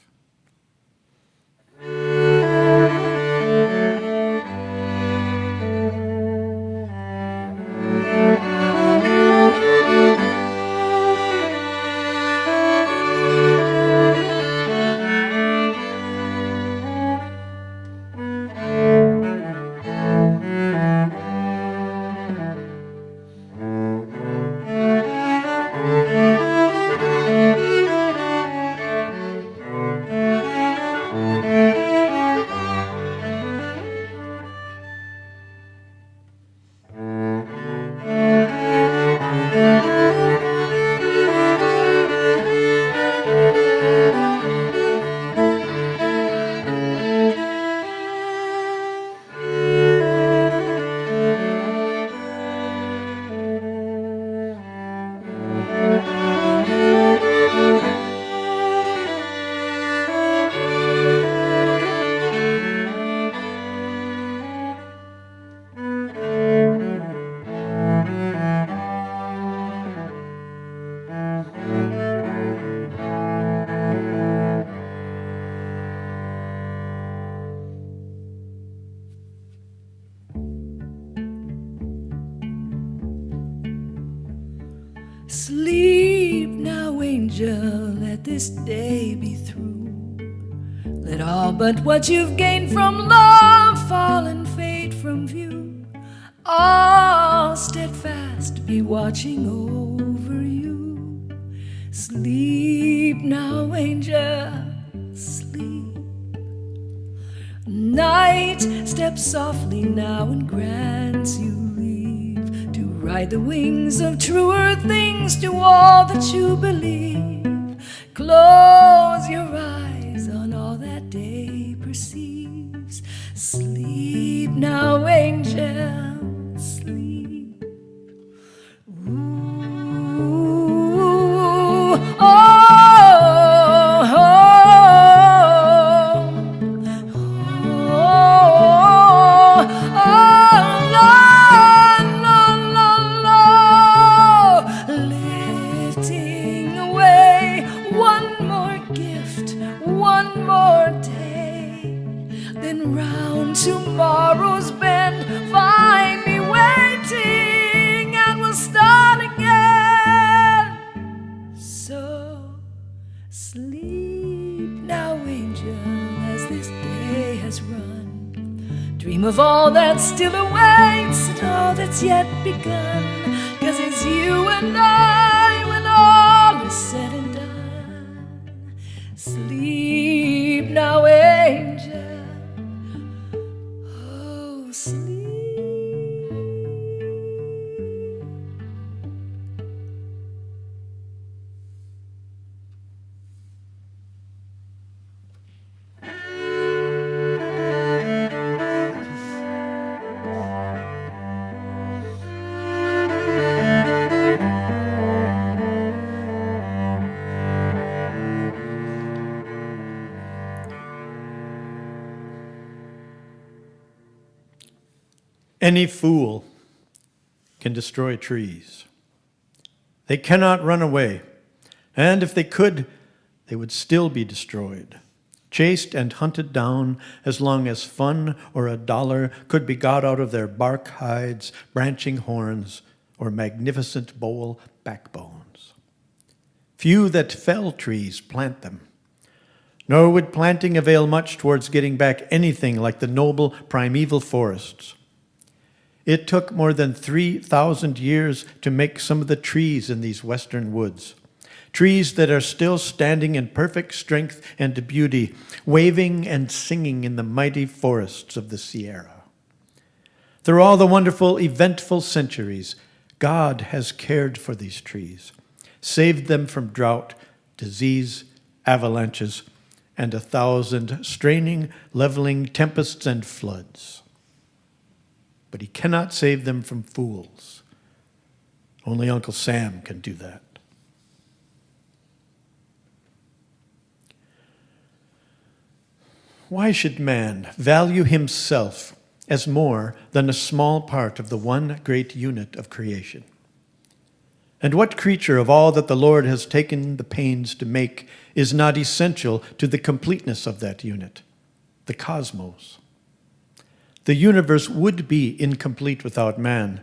Sleep now, angel, let this day be through. Let all but what you've gained from love fall and fade from view. All steadfast be watching over you. Sleep now, angel, sleep. Night steps softly now and grants you leave to ride the wings of truer things to all that you believe. Close your eyes on all that day perceives. Sleep now, angel, sleep. Ooh, oh. Tomorrow's bend, find me waiting, and we'll start again. So sleep now, angel, as this day has run. Dream of all that still awaits and all that's yet begun. 'Cause it's you and I when all is said and done. Sleep now, angel. Any fool can destroy trees. They cannot run away, and if they could, they would still be destroyed, chased and hunted down as long as fun or a dollar could be got out of their bark hides, branching horns, or magnificent bole backbones. Few that fell trees plant them, nor would planting avail much towards getting back anything like the noble primeval forests. It took more than 3,000 years to make some of the trees in these western woods, trees that are still standing in perfect strength and beauty, waving and singing in the mighty forests of the Sierra. Through all the wonderful, eventful centuries, God has cared for these trees, saved them from drought, disease, avalanches, and 1,000 straining, leveling tempests and floods. But he cannot save them from fools. Only Uncle Sam can do that. Why should man value himself as more than a small part of the one great unit of creation? And what creature of all that the Lord has taken the pains to make is not essential to the completeness of that unit, the cosmos? The universe would be incomplete without man,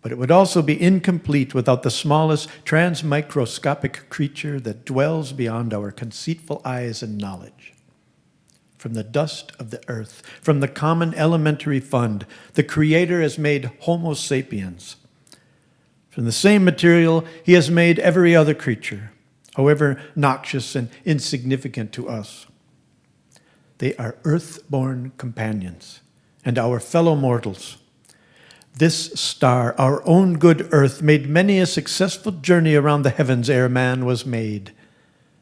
but it would also be incomplete without the smallest transmicroscopic creature that dwells beyond our conceitful eyes and knowledge. From the dust of the earth, from the common elementary fund, the Creator has made Homo sapiens. From the same material, he has made every other creature, however noxious and insignificant to us. They are earth-born companions and our fellow mortals. This star, our own good earth, made many a successful journey around the heavens ere man was made,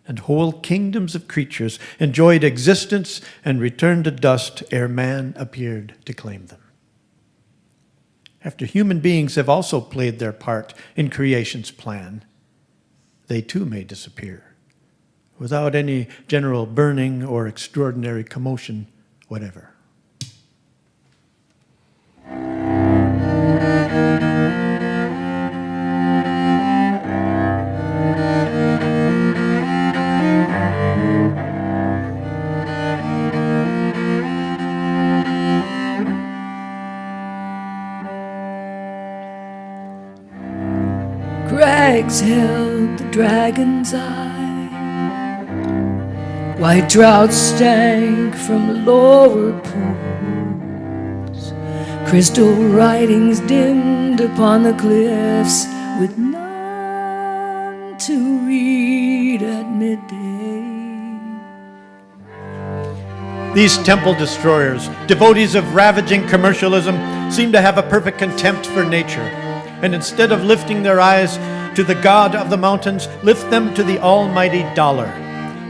and whole kingdoms of creatures enjoyed existence and returned to dust ere man appeared to claim them. After human beings have also played their part in creation's plan, they too may disappear, without any general burning or extraordinary commotion whatever. crags held the dragon's eye. White trout stank from the lower pools. Crystal writings dimmed upon the cliffs, with none to read at midday. These temple destroyers, devotees of ravaging commercialism, seem to have a perfect contempt for nature. And instead of lifting their eyes to the God of the mountains, lift them to the almighty dollar.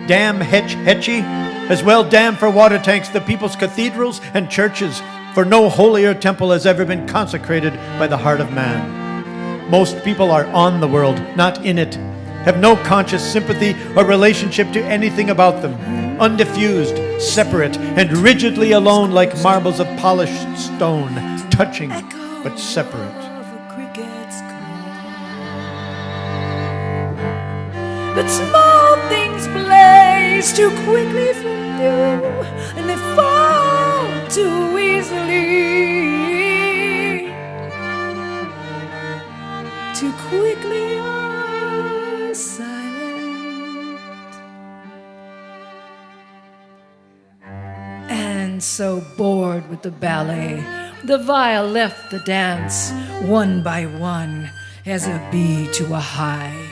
Damn Hetchy, as well damn for water tanks the people's cathedrals and churches, for no holier temple has ever been consecrated by the heart of man. Most people are on the world, not in it, have no conscious sympathy or relationship to anything about them, undiffused, separate, and rigidly alone like marbles of polished stone, touching but separate. But small things blaze too quickly from view, and they fall too easily. Too quickly are silent. And so bored with the ballet, the viol left the dance one by one as a bee to a hive.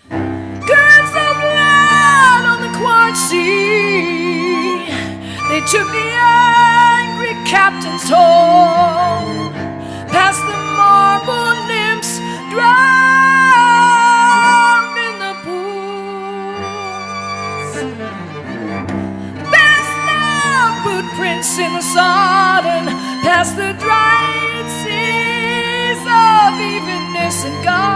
Currents of blood on the quartz sea, they took the angry captain's home, past the marble nymphs drowned in the pools, past the boot prints in the sodden, past the dried seas of evenness and God.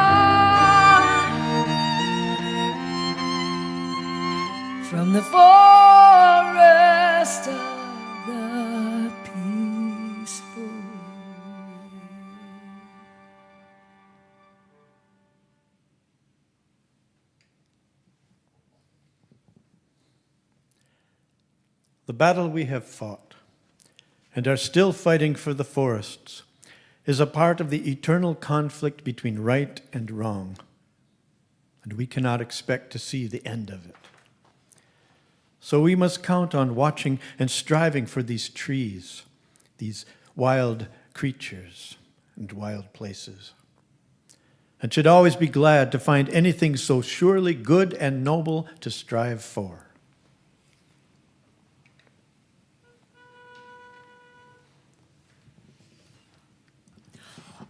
From the forest of the peaceful. The battle we have fought and are still fighting for the forests is a part of the eternal conflict between right and wrong, and we cannot expect to see the end of it. So we must count on watching and striving for these trees, these wild creatures and wild places, and should always be glad to find anything so surely good and noble to strive for.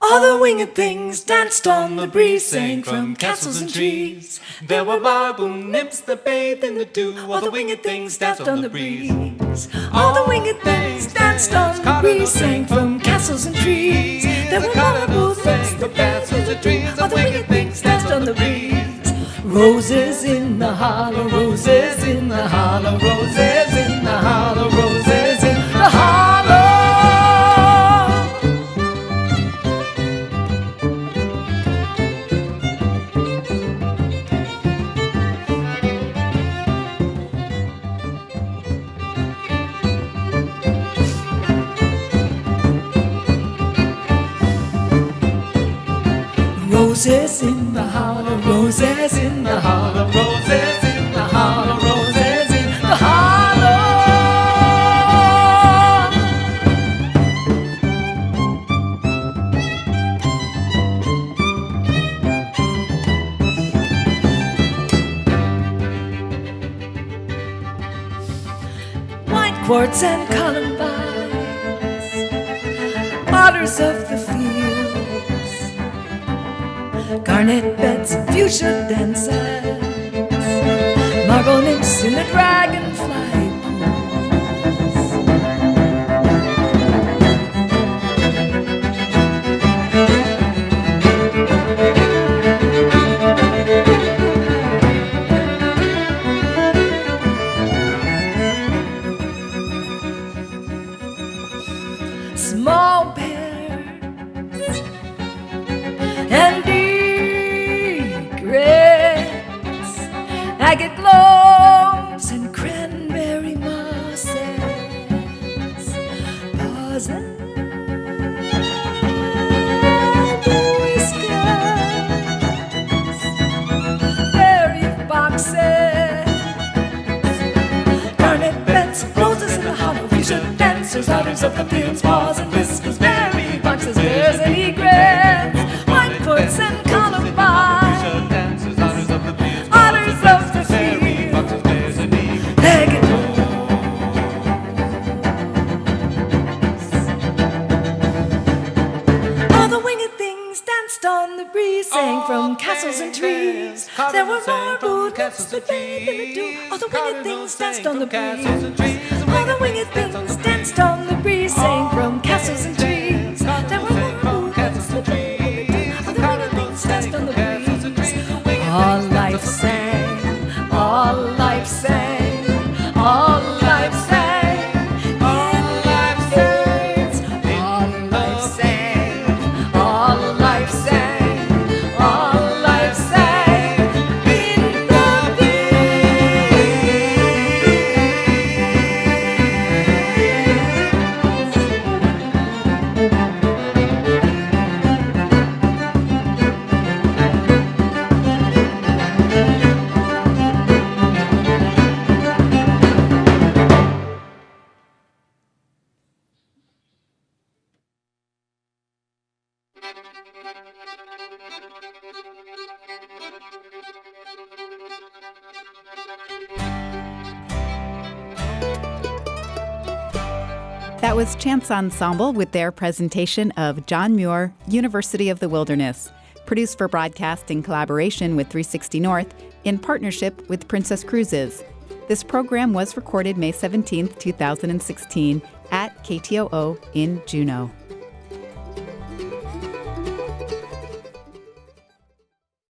All the winged things danced on the breeze, sang from castles and trees. There were marble nymphs that bathed in the dew. All the winged things danced on the breeze. All the winged things danced on the breeze, sang from castles and trees. There were marble nymphs that bathed in the trees. All the winged things danced on the breeze. Roses in the hollow, roses in the hollow, roses in the hollow, roses in the hollow. Roses in the hollow, roses in the hollow, roses in the hollow, roses in the hollow. White quartz and columbines, otters of the fields, garnet beds, fuchsia dances, marble nymphs in the dragonfly pools. Small pears and egrets, agate loaves and cranberry mosses, paws and whiskers, dancers, otters of the fields, paws and whiskers, berry foxes, bears and egrets, white coats and columbine, Dancers, otters of the fields, otters of the fields, foxes, bears, and eagles. legged. All the winged things danced on the breeze, sang from castles and trees. There were marble roofs that bathed in the dew. All the winged things danced on the breeze. All the winged things danced on the breeze, sang from castles and trees. There were marble roofs that bathed in the dew. All the winged things danced on the breeze. All life sang, all life sang, all life sang. All life sang, All life sang, all life sang, all life sang in the That was Chance Ensemble with their presentation of John Muir, University of the Wilderness, produced for broadcast in collaboration with 360 North in partnership with Princess Cruises. This program was recorded May 17, 2016 at KTOO in Juneau.